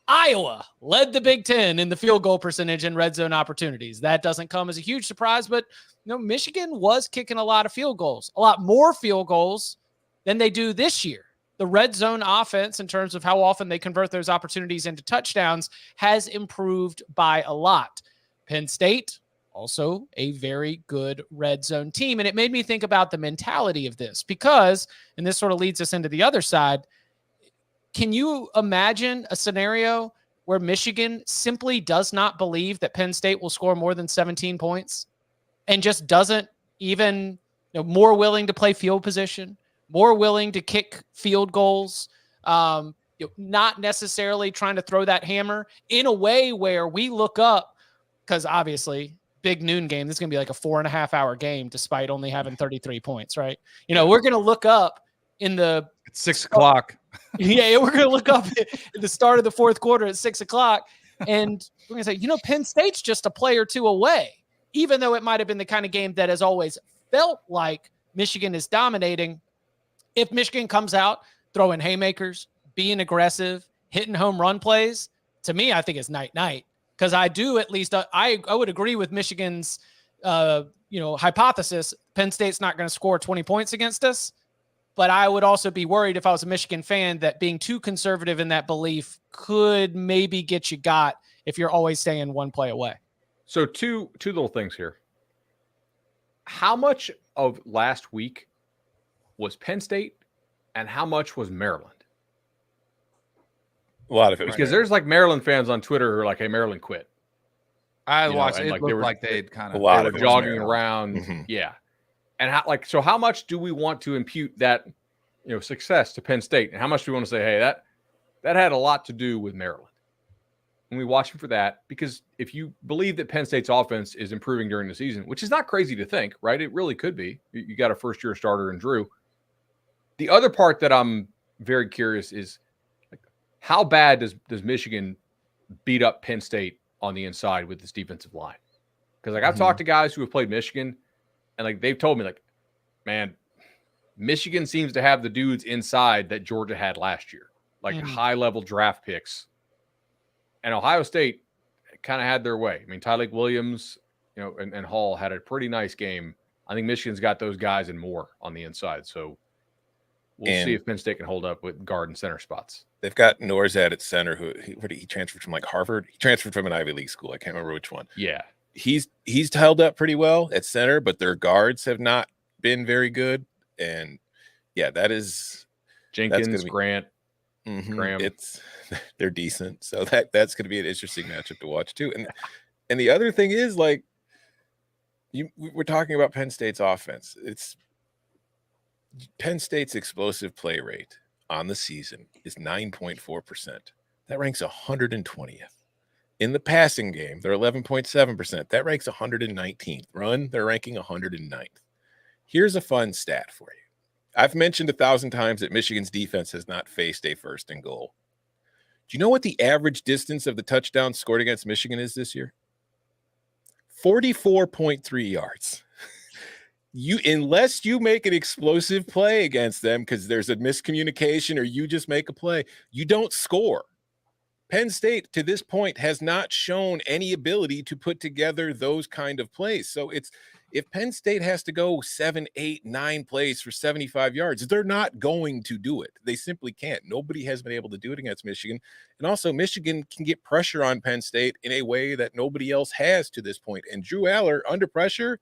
Iowa led the Big Ten in the field goal percentage and red zone opportunities. That doesn't come as a huge surprise, but Michigan was kicking a lot of field goals, a lot more field goals than they do this year. The red zone offense, in terms of how often they convert those opportunities into touchdowns, has improved by a lot. Penn State, also a very good red zone team. And it made me think about the mentality of this because, and this sort of leads us into the other side, can you imagine a scenario where Michigan simply does not believe that Penn State will score more than 17 points and just doesn't even, more willing to play field position, more willing to kick field goals, not necessarily trying to throw that hammer in a way where we look up, because obviously big noon game, this is going to be like a 4.5 hour game despite only having 33 points, right? We're going to look up in the It's 6 o'clock. Yeah, we're going to look up at the start of the fourth quarter at 6 o'clock. And we're going to say, Penn State's just a play or two away, even though it might have been the kind of game that has always felt like Michigan is dominating. If Michigan comes out throwing haymakers, being aggressive, hitting home run plays, to me, I think it's night-night. Because I do at least, I would agree with Michigan's, hypothesis. Penn State's not going to score 20 points against us. But I would also be worried if I was a Michigan fan that being too conservative in that belief could maybe get you got if you're always staying one play away. So two little things here. How much of last week was Penn State and how much was Maryland? A lot of it. Because there's like Maryland fans on Twitter who are like, hey, Maryland quit. I watched it. Like It looked like they'd kind of lot They of were it was jogging Maryland. around. Mhm. Yeah. And how much do we want to impute that, success to Penn State? And how much do we want to say, hey, that had a lot to do with Maryland? And we watch them for that, because if you believe that Penn State's offense is improving during the season, which is not crazy to think, right? It really could be. You got a first-year starter in Drew. The other part that I'm very curious is, like, how bad does Michigan beat up Penn State on the inside with this defensive line? Because I've talked to guys who have played Michigan, and they've told me, man, Michigan seems to have the dudes inside that Georgia had last year, high-level draft picks. And Ohio State kind of had their way. I mean, Tyleik Williams, and Hall had a pretty nice game. I think Michigan's got those guys and more on the inside. So we'll see if Penn State can hold up with guard and center spots. They've got Norzad at center, who he transferred from Harvard. He transferred from an Ivy League school. I can't remember which one. Yeah. He's held up pretty well at center, but their guards have not been very good. And yeah, that is Jenkins, Grant, Graham. They're decent. So that's going to be an interesting matchup to watch too. And the other thing is, we're talking about Penn State's offense. It's Penn State's explosive play rate on the season is 9.4%. That ranks 120th. In the passing game, they're 11.7%. That ranks 119th. Run, they're ranking 109th. Here's a fun stat for you. I've mentioned 1,000 times that Michigan's defense has not faced a first and goal. Do you know what the average distance of the touchdown scored against Michigan is this year? 44.3 yards. Unless you make an explosive play against them because there's a miscommunication or you just make a play, you don't score. Penn State, to this point, has not shown any ability to put together those kind of plays. So if Penn State has to go 7, 8, 9 plays for 75 yards, they're not going to do it. They simply can't. Nobody has been able to do it against Michigan. And also, Michigan can get pressure on Penn State in a way that nobody else has to this point. And Drew Aller, under pressure,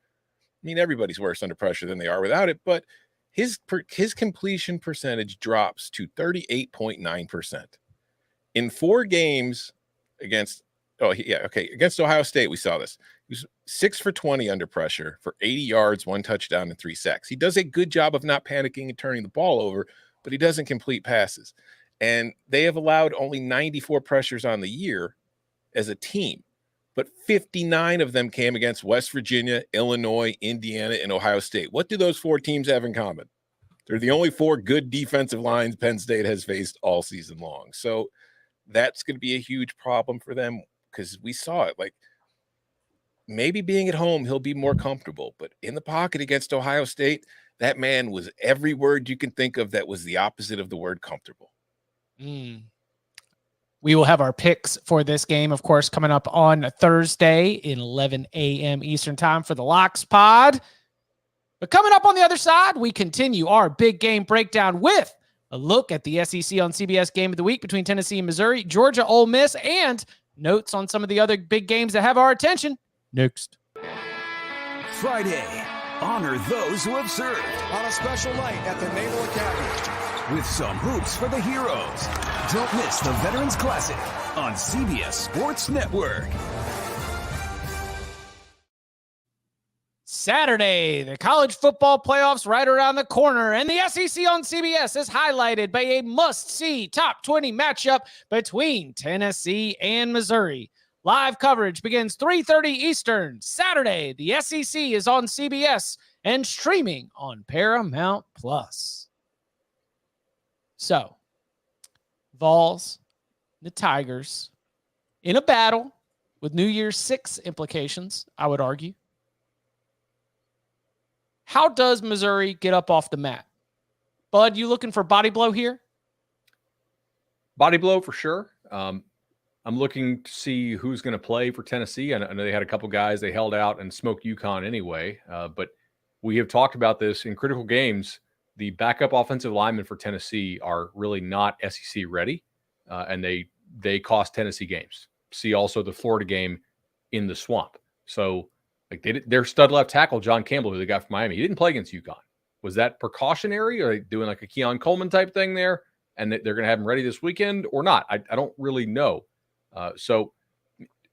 everybody's worse under pressure than they are without it, but his completion percentage drops to 38.9%. In 4 games against Yeah. Okay. Against Ohio State, we saw this. He was 6 for 20 under pressure for 80 yards, 1 touchdown, and 3 sacks. He does a good job of not panicking and turning the ball over, but he doesn't complete passes. And they have allowed only 94 pressures on the year as a team, but 59 of them came against West Virginia, Illinois, Indiana, and Ohio State. What do those 4 teams have in common? They're the only 4 good defensive lines Penn State has faced all season long. So that's going to be a huge problem for them, because we saw it. Like, maybe being at home, he'll be more comfortable, but in the pocket against Ohio State, that man was every word you can think of that was the opposite of the word comfortable. We will have our picks for this game, of course, coming up on Thursday in 11 a.m. Eastern time for the Locks Pod. But coming up on the other side, we continue our big game breakdown with a look at the SEC on CBS Game of the Week between Tennessee and Missouri, Georgia-Ole Miss, and notes on some of the other big games that have our attention. Next. Friday, honor those who have served. On a special night at the Naval Academy. With some hoops for the heroes. Don't miss the Veterans Classic on CBS Sports Network. Saturday, the college football playoffs right around the corner, and the SEC on CBS is highlighted by a must-see top 20 matchup between Tennessee and Missouri. Live coverage begins 3:30 Eastern. Saturday, the SEC is on CBS and streaming on Paramount+. So, Vols, the Tigers, in a battle with New Year's 6 implications, I would argue. How does Missouri get up off the mat? Bud, you looking for body blow here? Body blow for sure. I'm looking to see who's going to play for Tennessee. I know they had a couple guys they held out and smoked UConn anyway, but we have talked about this in critical games. The backup offensive linemen for Tennessee are really not SEC ready, and they cost Tennessee games. See also the Florida game in the Swamp. So like their stud left tackle, John Campbell, who they got from Miami, he didn't play against UConn. Was that precautionary? Or are they doing like a Keon Coleman type thing there, and they're going to have him ready this weekend or not? I don't really know. So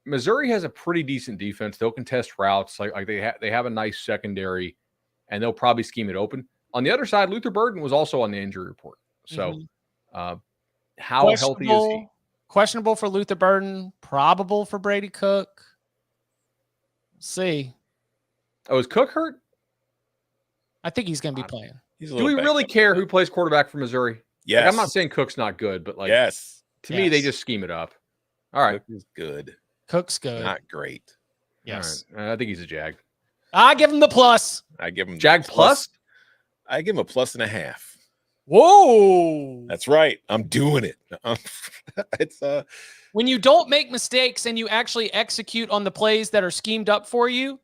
Missouri has a pretty decent defense. They'll contest routes. Like they have a nice secondary, and they'll probably scheme it open. On the other side, Luther Burden was also on the injury report. So how healthy is he? Questionable for Luther Burden, probable for Brady Cook. See. Oh, is Cook hurt? I think he's going to be playing. Do we really care who plays quarterback for Missouri? Yes. Like, I'm not saying Cook's not good, but like, yes. To me, they just scheme it up. All right. Cook is good. Cook's good. Not great. Yes. Right. I think he's a Jag. I give him the plus. I give him Jag plus? I give him a +1.5. Whoa. That's right. I'm doing it. It's when you don't make mistakes and you actually execute on the plays that are schemed up for you,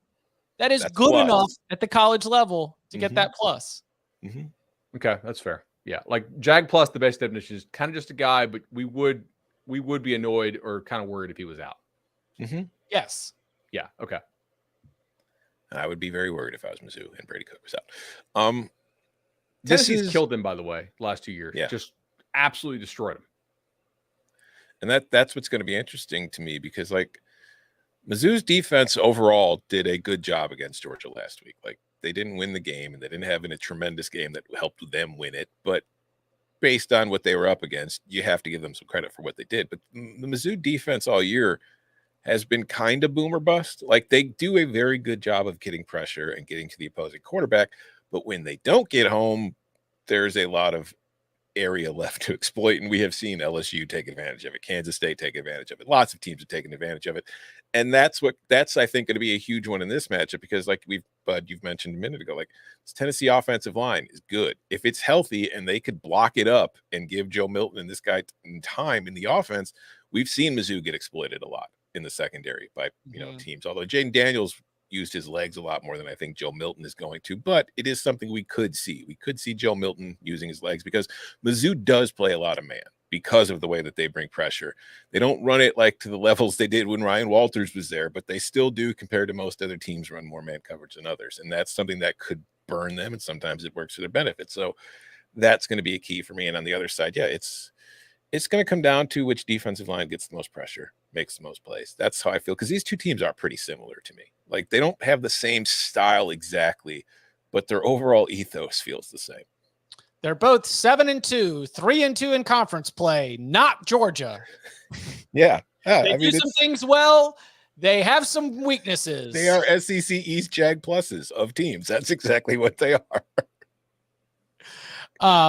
that's good plus. enough at the college level to get that plus. Okay, that's fair. Yeah, like Jag plus, the base definition is kind of just a guy, but we would be annoyed or kind of worried if he was out. Yes. Yeah. Okay. I would be very worried if I was Mizzou and Brady Cook was out. Tennessee's killed them, by the way, last 2 years. Yeah. Just absolutely destroyed them. And that's what's going to be interesting to me, because like Mizzou's defense overall did a good job against Georgia last week. Like, they didn't win the game and they didn't have a tremendous game that helped them win it. But based on what they were up against, you have to give them some credit for what they did. But the Mizzou defense all year has been kind of boom or bust. Like, they do a very good job of getting pressure and getting to the opposing quarterback. But when they don't get home, there's a lot of area left to exploit. And we have seen LSU take advantage of it. Kansas State take advantage of it. Lots of teams have taken advantage of it. And that's I think, going to be a huge one in this matchup, because like you've mentioned a minute ago, like, this Tennessee offensive line is good. If it's healthy and they could block it up and give Joe Milton and this guy time in the offense, we've seen Mizzou get exploited a lot in the secondary by teams. Although Jaden Daniels used his legs a lot more than I think Joe Milton is going to, but it is something we could see. We could see Joe Milton using his legs, because Mizzou does play a lot of man because of the way that they bring pressure. They don't run it like to the levels they did when Ryan Walters was there, but they still do, compared to most other teams, run more man coverage than others. And that's something that could burn them, and sometimes it works to their benefit. So that's going to be a key for me. And on the other side, it's going to come down to which defensive line gets the most pressure. makes the most plays. That's how I feel, because these two teams are pretty similar to me. Like, they don't have the same style exactly, but their overall ethos feels the same. They're both 7-2, 3-2 in conference play, not Georgia. Yeah. They do some things well. They have some weaknesses. They are SEC East Jag pluses of teams. That's exactly what they are.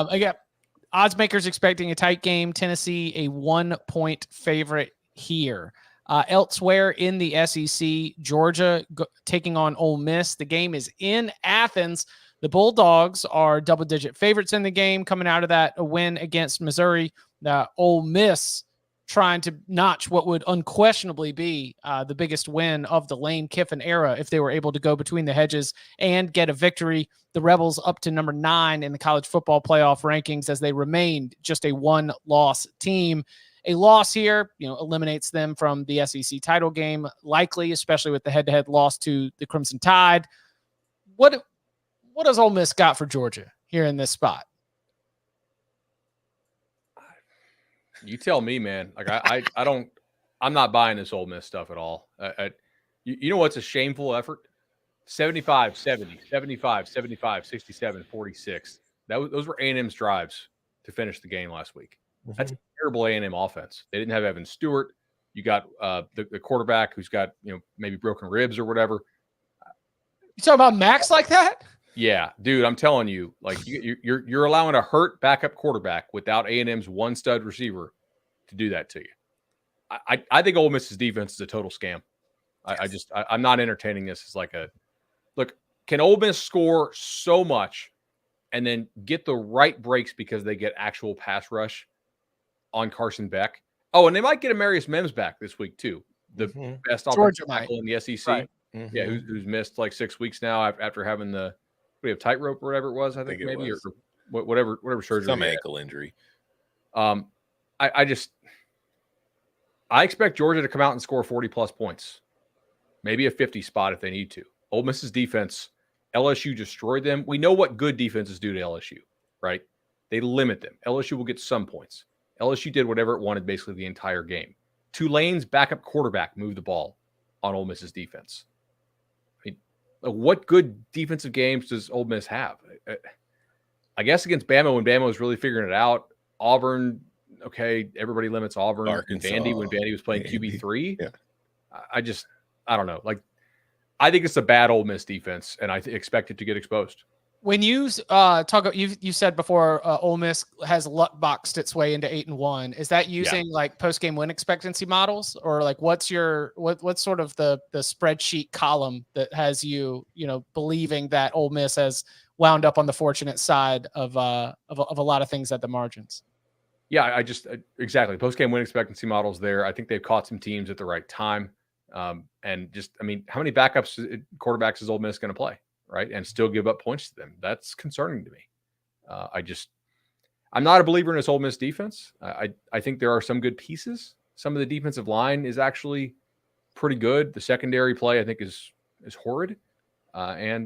Again, odds makers expecting a tight game. Tennessee, a 1-point favorite here. Elsewhere in the SEC, Georgia taking on Ole Miss. The game is in Athens. The Bulldogs are double-digit favorites in the game, coming out of that a win against Missouri. Ole Miss trying to notch what would unquestionably be the biggest win of the Lane Kiffin era if they were able to go between the hedges and get a victory. The Rebels up to number 9 in the college football playoff rankings as they remained just a 1-loss team. A loss here, eliminates them from the SEC title game, likely, especially with the head-to-head loss to the Crimson Tide. What does Ole Miss got for Georgia here in this spot? You tell me, man. Like I'm not buying this Ole Miss stuff at all. You know what's a shameful effort? 75, 70, 75, 75, 67, 46. Those were A&M's drives to finish the game last week. Mm-hmm. That's a terrible A&M offense. They didn't have Evan Stewart. You got the quarterback who's got maybe broken ribs or whatever. You talking about Max like that? Yeah, dude, I'm telling you, like you're allowing a hurt backup quarterback without A&M's one stud receiver to do that to you. I think Ole Miss's defense is a total scam. I'm not entertaining this as like a look. Can Ole Miss score so much and then get the right breaks because they get actual pass rush on Carson Beck? Oh, and they might get Amarius Mims back this week too, the best offensive tackle in the SEC. Right. Mm-hmm. Yeah, who's missed like 6 weeks now after having we have tightrope or whatever it was. I think maybe or whatever surgery. Some ankle injury. I expect Georgia to come out and score 40+ points, maybe a 50 spot if they need to. Ole Miss's defense, LSU destroyed them. We know what good defenses do to LSU, right? They limit them. LSU will get some points. LSU did whatever it wanted basically the entire game. Tulane's backup quarterback moved the ball on Ole Miss's defense. What good defensive games does Ole Miss have? I guess against Bama when Bama was really figuring it out. Auburn, okay, everybody limits Auburn. Arkansas. Vandy when Vandy was playing QB3. Yeah. I don't know. Like, I think it's a bad Ole Miss defense, and I expect it to get exposed. When you you said before Ole Miss has luck boxed its way into 8-1. Is that using like post game win expectancy models, or like what's sort of the spreadsheet column that has you believing that Ole Miss has wound up on the fortunate side of a lot of things at the margins? Yeah, exactly post game win expectancy models there. I think they've caught some teams at the right time, and how many quarterbacks is Ole Miss going to play? Right, and still give up points to them. That's concerning to me. I'm not a believer in this Ole Miss defense. I think there are some good pieces. Some of the defensive line is actually pretty good. The secondary play, I think, is horrid. I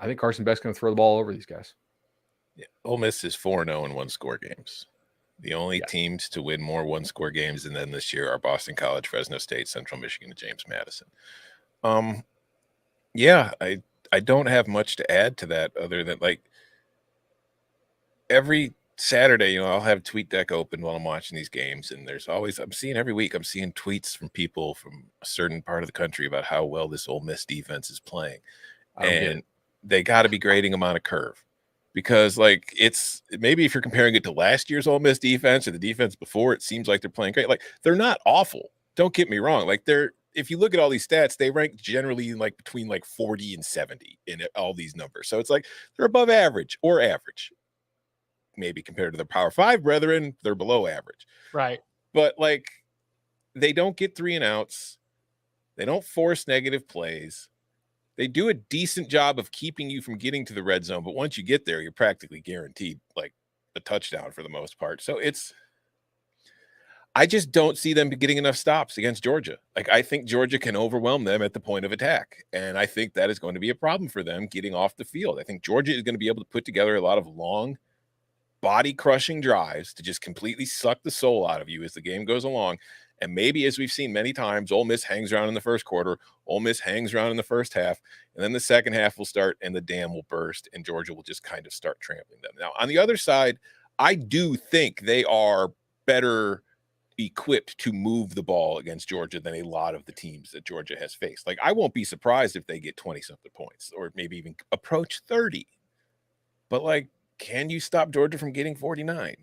think Carson Beck's going to throw the ball over these guys. Yeah, Ole Miss is 4-0 in one-score games. The only teams to win more one-score games than them this year are Boston College, Fresno State, Central Michigan, and James Madison. I don't have much to add to that other than like every Saturday, I'll have TweetDeck open while I'm watching these games, and I'm seeing tweets from people from a certain part of the country about how well this Ole Miss defense is playing, and they got to be grading them on a curve. Because like it's maybe if you're comparing it to last year's Ole Miss defense or the defense before, it seems like they're playing great. Like they're not awful. Don't get me wrong. Like if you look at all these stats, they rank generally like between like 40 and 70 in all these numbers. So it's like they're above average or average. Maybe compared to their Power 5 brethren, they're below average. Right. But like they don't get 3 and outs. They don't force negative plays. They do a decent job of keeping you from getting to the red zone, but once you get there, you're practically guaranteed like a touchdown for the most part. So I just don't see them getting enough stops against Georgia. Like I think Georgia can overwhelm them at the point of attack, and I think that is going to be a problem for them getting off the field. I think Georgia is going to be able to put together a lot of long body-crushing drives to just completely suck the soul out of you as the game goes along. And maybe, as we've seen many times, Ole Miss hangs around in the first quarter, Ole Miss hangs around in the first half, and then the second half will start and the dam will burst and Georgia will just kind of start trampling them. Now, on the other side, I do think they are better equipped to move the ball against Georgia than a lot of the teams that Georgia has faced. Like, I won't be surprised if they get 20-something points or maybe even approach 30. But, like, can you stop Georgia from getting 49?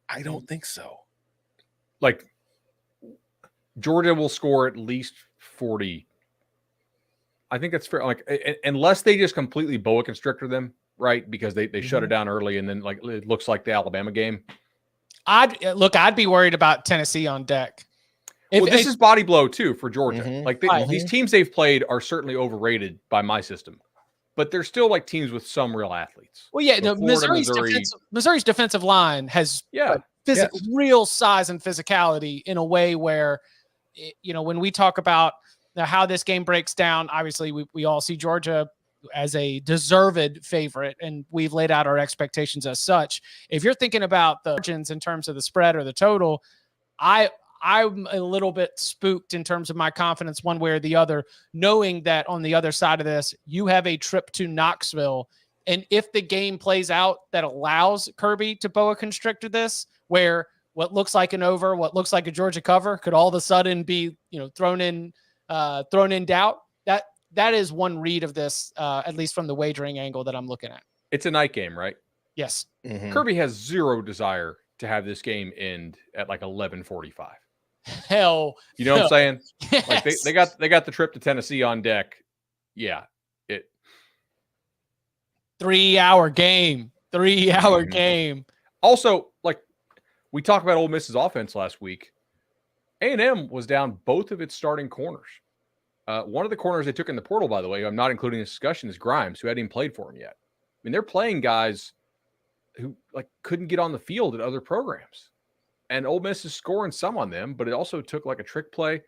I don't think so. Like, Georgia will score at least 40. I think that's fair. Like, unless they just completely boa constrictor them, right? Because they shut it down early, and then like it looks like the Alabama game. I'd be worried about Tennessee on deck. This is body blow too for Georgia. Like Right. these teams they've played are certainly overrated by my system, but they're still like teams with some real athletes. Well, yeah, So no, Missouri's defensive line has real size and physicality in a way where, you know, when we talk about how this game breaks down, obviously we all see Georgia as a deserved favorite, and we've laid out our expectations as such. If you're thinking about the margins in terms of the spread or the total, I'm a little bit spooked in terms of my confidence one way or the other, knowing that on the other side of this, you have a trip to Knoxville. And if the game plays out that allows Kirby to boa constrictor this, where what looks like an over, what looks like a Georgia cover could all of a sudden be, you know, thrown in doubt, that is one read of this, at least from the wagering angle that I'm looking at. It's a night game, right? Yes. Kirby has zero desire to have this game end at like 11:45. Hell, you know what I'm saying? Yes. Like they got the trip to Tennessee on deck. Yeah, 3-hour game. 3-hour game. Also, like we talked about Ole Miss's offense last week. A&M was down both of its starting corners. One of the corners they took in the portal, by the way, I'm not including this discussion, is Grimes, who hadn't even played for him yet. I mean, they're playing guys who like couldn't get on the field at other programs. And Ole Miss is scoring some on them, but it also took like a trick play.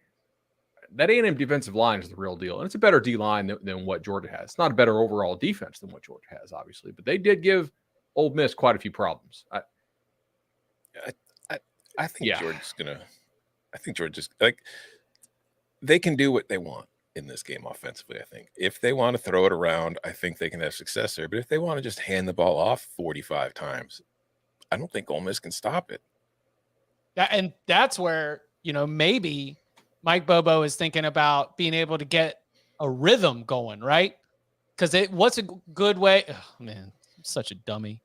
That A&M defensive line is the real deal. And it's a better D-line than what Georgia has. It's not a better overall defense than what Georgia has, obviously. But they did give Ole Miss quite a few problems. I think Georgia's like, they can do what they want in this game offensively. I think if they want to throw it around, I think they can have success there. But if they want to just hand the ball off 45 times, I don't think Ole Miss can stop it. And that's where, you know, maybe Mike Bobo is thinking about being able to get a rhythm going, right? Because what's a good way? Oh, man, I'm such a dummy.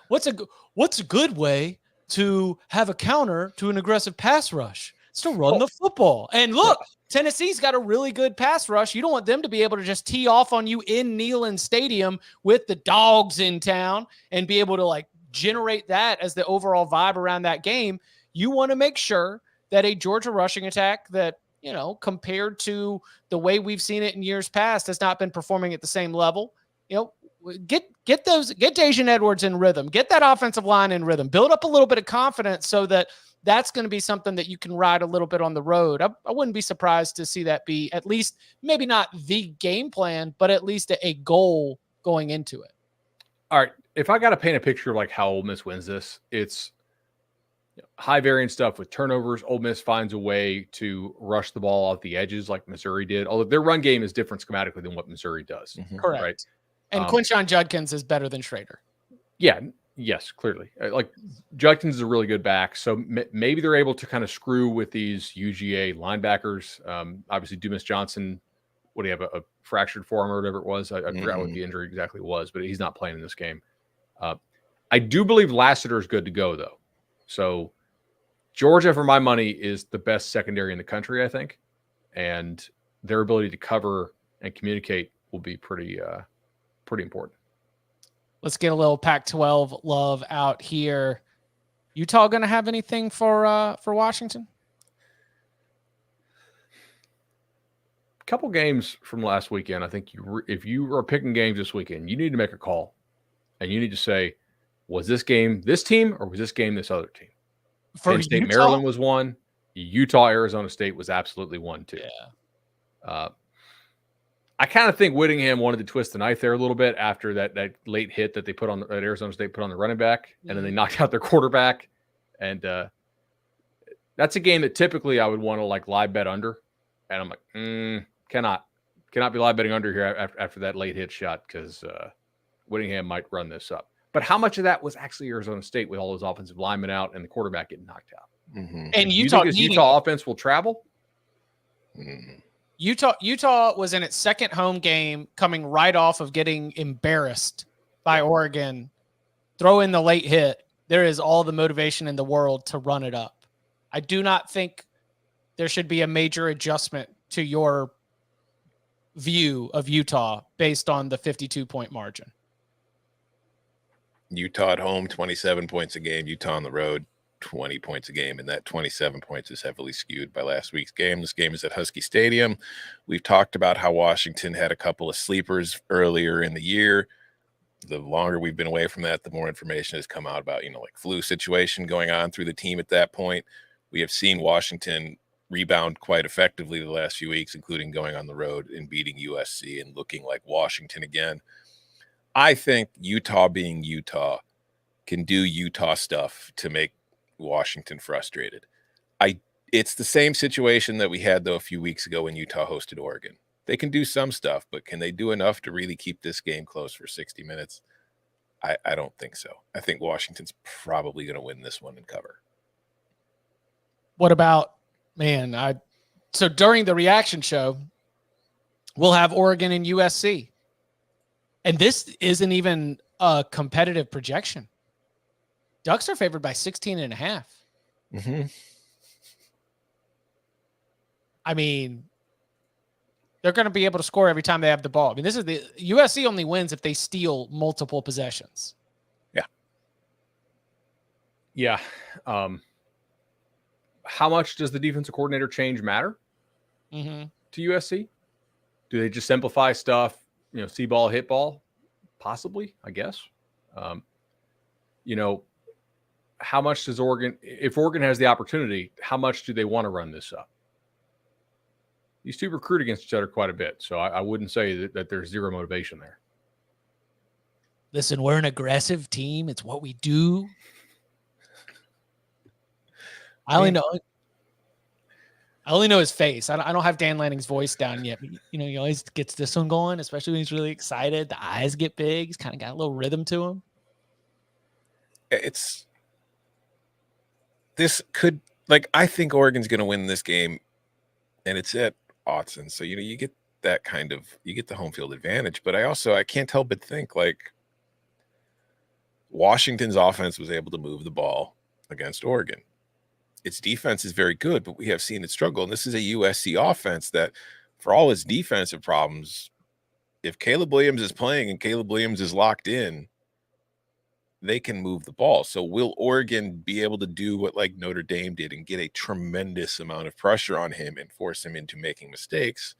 What's a good way to have a counter to an aggressive pass rush? It's to run the football. And look, Tennessee's got a really good pass rush. You don't want them to be able to just tee off on you in Neyland Stadium with the dogs in town and be able to like generate that as the overall vibe around that game. You want to make sure that a Georgia rushing attack that, you know, compared to the way we've seen it in years past, has not been performing at the same level. You know, get Dacian Edwards in rhythm, get that offensive line in rhythm, build up a little bit of confidence so that that's going to be something that you can ride a little bit on the road. I wouldn't be surprised to see that be at least maybe not the game plan, but at least a goal going into it. All right. If I got to paint a picture of like how Ole Miss wins this, it's high variance stuff with turnovers. Ole Miss finds a way to rush the ball off the edges like Missouri did. Although their run game is different schematically than what Missouri does. Correct. Right? And Quinshon Judkins is better than Schrader. Yeah. Yes, clearly. Like Judkins is a really good back. So maybe they're able to kind of screw with these UGA linebackers. Obviously, Dumas Johnson, what do you have, a fractured forearm or whatever it was? I forgot what the injury exactly was, but he's not playing in this game. I do believe Lassiter is good to go, though. So Georgia, for my money, is the best secondary in the country, I think. And their ability to cover and communicate will be pretty important. Let's get a little Pac-12 love out here. Utah going to have anything for Washington? A couple games from last weekend. I think if you are picking games this weekend, you need to make a call. And you need to say, was this game this team or was this game this other team? For Penn State, Utah? Maryland was one. Utah, Arizona State was absolutely one too. Yeah. I kind of think Whittingham wanted to twist the knife there a little bit after that late hit that they put on that Arizona State put on the running back, and then they knocked out their quarterback. And that's a game that typically I would want to like live bet under, and I'm like, cannot be live betting under here after that late hit shot because Whittingham might run this up. But how much of that was actually Arizona State with all those offensive linemen out and the quarterback getting knocked out? Mm-hmm. And you think this Utah offense will travel? Mm-hmm. Utah was in its second home game coming right off of getting embarrassed by Oregon. Throw in the late hit. There is all the motivation in the world to run it up. I do not think there should be a major adjustment to your view of Utah based on the 52-point margin. Utah at home, 27 points a game. Utah on the road, 20 points a game, and that 27 points is heavily skewed by last week's game. This game is at Husky Stadium. We've talked about how Washington had a couple of sleepers earlier in the year. The longer we've been away from that, the more information has come out about, like flu situation going on through the team at that point. We have seen Washington rebound quite effectively the last few weeks, including going on the road and beating USC and looking like Washington again. I think Utah being Utah can do Utah stuff to make Washington frustrated. It's the same situation that we had though a few weeks ago when Utah hosted Oregon. They can do some stuff, but can they do enough to really keep this game close for 60 minutes? I don't think so. I think Washington's probably going to win this one and cover. What about, so during the reaction show, we'll have Oregon and USC. And this isn't even a competitive projection. Ducks are favored by 16.5. Mm-hmm. I mean, they're going to be able to score every time they have the ball. I mean, this is the USC only wins if they steal multiple possessions. Yeah. Yeah. How much does the defensive coordinator change matter to USC? Do they just simplify stuff? See ball, hit ball, possibly, I guess. How much does Oregon, if Oregon has the opportunity, how much do they want to run this up? These two recruit against each other quite a bit, so I wouldn't say that there's zero motivation there. Listen, we're an aggressive team. It's what we do. I only know his face. I don't have Dan Lanning's voice down yet. But, he always gets this one going, especially when he's really excited. The eyes get big. He's kind of got a little rhythm to him. I think Oregon's going to win this game, and it's at Autzen. So, you get that you get the home field advantage. But I can't help but think, Washington's offense was able to move the ball against Oregon. Its defense is very good, but we have seen it struggle. And this is a USC offense that, for all its defensive problems, if Caleb Williams is playing and Caleb Williams is locked in, they can move the ball. So will Oregon be able to do what Notre Dame did and get a tremendous amount of pressure on him and force him into making mistakes?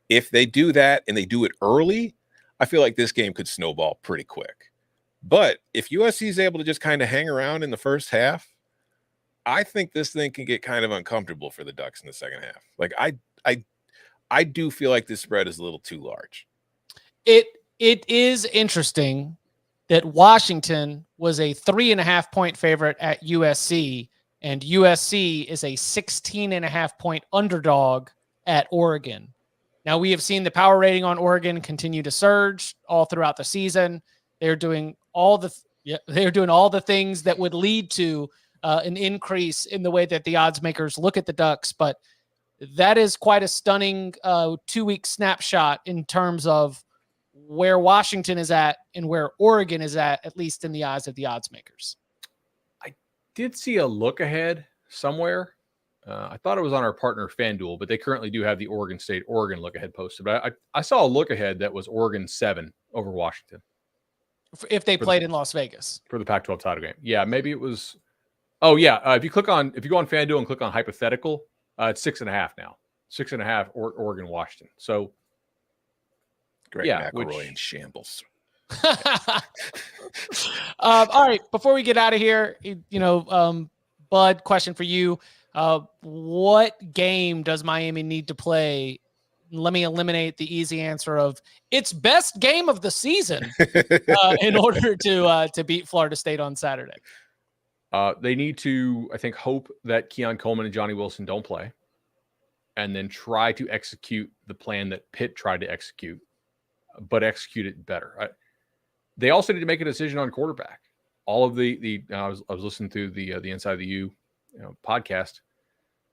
If they do that and they do it early, I feel like this game could snowball pretty quick. But if USC is able to just kind of hang around in the first half, I think this thing can get kind of uncomfortable for the Ducks in the second half. I do feel like this spread is a little too large. It is interesting that Washington was a 3.5-point favorite at USC, and USC is a 16.5-point underdog at Oregon. Now, we have seen the power rating on Oregon continue to surge all throughout the season. They're doing all the things that would lead to an increase in the way that the odds makers look at the Ducks, but that is quite a stunning 2-week snapshot in terms of where Washington is at and where Oregon is at least in the eyes of the odds makers. I did see a look ahead somewhere. I thought it was on our partner FanDuel, but they currently do have the Oregon look ahead posted. But I saw a look ahead that was Oregon 7 over Washington. If they played in Las Vegas. For the Pac-12 title game. Yeah, maybe it was. Oh, yeah. If you go on FanDuel and click on hypothetical, it's 6.5 now. 6.5 Oregon, Washington. So, Greg McElroy in shambles. All right. Before we get out of here, Bud, question for you. What game does Miami need to play let me eliminate the easy answer of its best game of the season in order to beat Florida State on Saturday. They need to, I think, hope that Keon Coleman and Johnny Wilson don't play, and then try to execute the plan that Pitt tried to execute, but execute it better. They also need to make a decision on quarterback. All of I was listening to the Inside the U podcast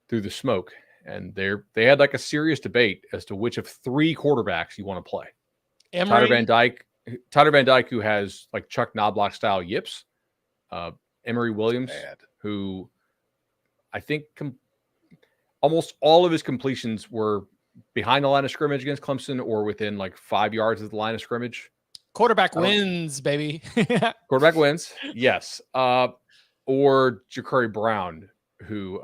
through the smoke, and they had like a serious debate as to which of 3 quarterbacks you want to play. Tyler Van Dyke, who has like Chuck Knobloch style yips. Emory Williams, who I think almost all of his completions were behind the line of scrimmage against Clemson or within like 5 yards of the line of scrimmage. Quarterback wins, baby. Quarterback wins, yes. Or Ja'Cory Brown, who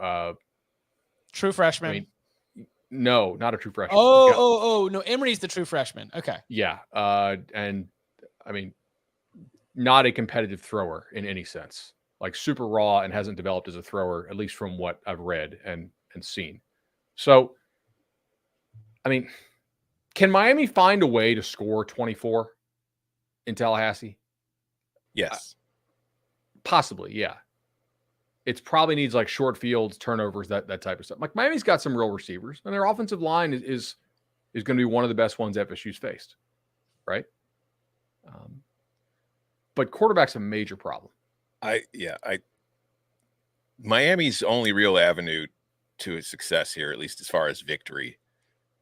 true freshman. I mean, no, not a true freshman. No, Emory's the true freshman. Okay. Yeah, and I mean, not a competitive thrower in any sense. Like super raw and hasn't developed as a thrower, at least from what I've read and seen. So, I mean, can Miami find a way to score 24 in Tallahassee? Yes. Possibly, yeah. It probably needs like short fields, turnovers, that type of stuff. Like Miami's got some real receivers, and their offensive line is going to be one of the best ones FSU's faced, right? But quarterback's a major problem. Miami's only real avenue to a success here, at least as far as victory,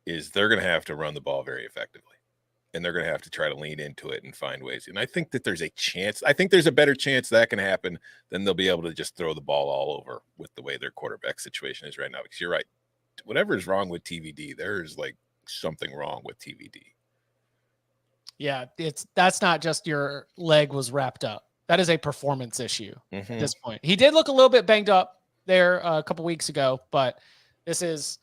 is they're going to have to run the ball very effectively, and they're going to have to try to lean into it and find ways. And I think that there's a chance. I think there's a better chance that can happen than they'll be able to just throw the ball all over with the way their quarterback situation is right now. Because you're right, whatever is wrong with TVD, there's like something wrong with TVD. Yeah, that's not just your leg was wrapped up. That is a performance issue at this point. He did look a little bit banged up there a couple weeks ago, but this is,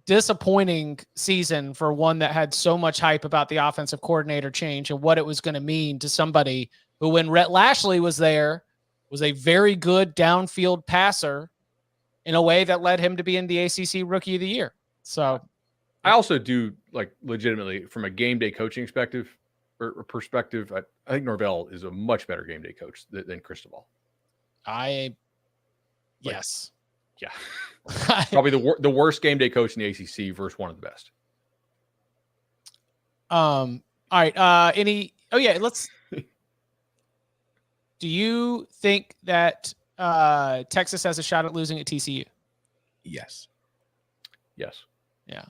disappointing season for one that had so much hype about the offensive coordinator change and what it was going to mean to somebody who, when Rhett Lashley was there, was a very good downfield passer in a way that led him to be in the ACC Rookie of the Year. So I also do, like, legitimately, from a game day coaching perspective, I think Norvell is a much better game day coach than Cristobal. Yes. Yeah. Probably the worst game day coach in the ACC versus one of the best. All right. Let's. Do you think that Texas has a shot at losing at TCU? Yes. Yes. Yeah.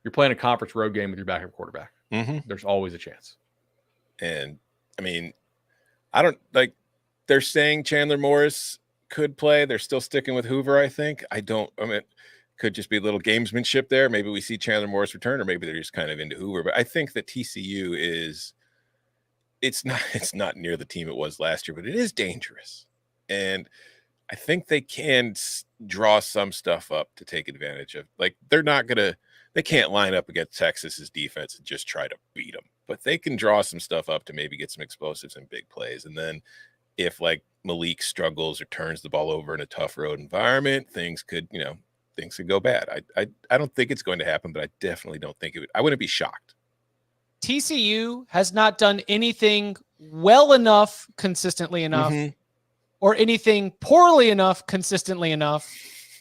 You're playing a conference road game with your backup quarterback. There's always a chance. And I mean, I don't like, they're saying Chandler Morris could play. They're still sticking with Hoover, I think. Could just be a little gamesmanship there. Maybe we see Chandler Morris return, or maybe they're just kind of into Hoover. But I think that TCU it's not near the team it was last year, but it is dangerous. And I think they can draw some stuff up to take advantage of. Like, they can't line up against Texas's defense and just try to beat them, but they can draw some stuff up to maybe get some explosives and big plays. And then if like Malik struggles or turns the ball over in a tough road environment, things could go bad. I don't think it's going to happen, but I definitely don't think it would. I wouldn't be shocked. TCU has not done anything well enough, consistently enough, or anything poorly enough, consistently enough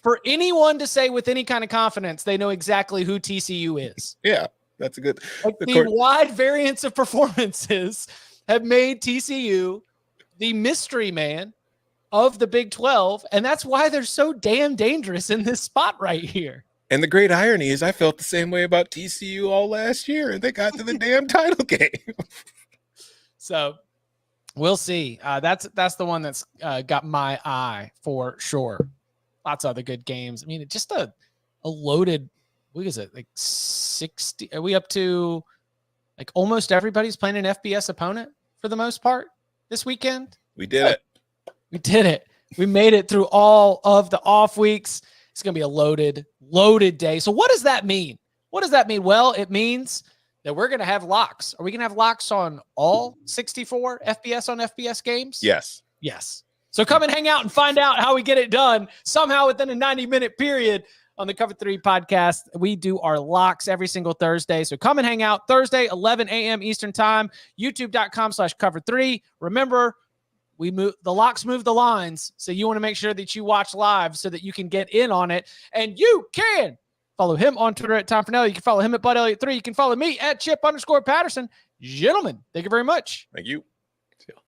for anyone to say with any kind of confidence they know exactly who TCU is. Yeah, that's a good. The wide variance of performances have made TCU the mystery man of the Big 12, and that's why they're so damn dangerous in this spot right here. And the great irony is I felt the same way about TCU all last year, and they got to the damn title game. So we'll see. That's the one that's got my eye for sure. Lots of other good games. I mean, it's just a loaded, what is it, like 60? Are we up to like almost everybody's playing an FBS opponent for the most part this weekend? We did it. We did it. We made it through all of the off weeks. It's going to be a loaded day. So what does that mean? Well, it means that we're going to have locks. Are we going to have locks on all 64 FBS on FBS games? Yes. So come and hang out and find out how we get it done somehow within a 90-minute period on the Cover 3 podcast. We do our locks every single Thursday. So come and hang out Thursday, 11 a.m. Eastern time, youtube.com/cover3. Remember, the locks move the lines. So you want to make sure that you watch live so that you can get in on it. And you can follow him on Twitter at Tom Fernelli. You can follow him at Bud Elliott 3. You can follow me at Chip_Patterson. Gentlemen, thank you very much. Thank you. See ya.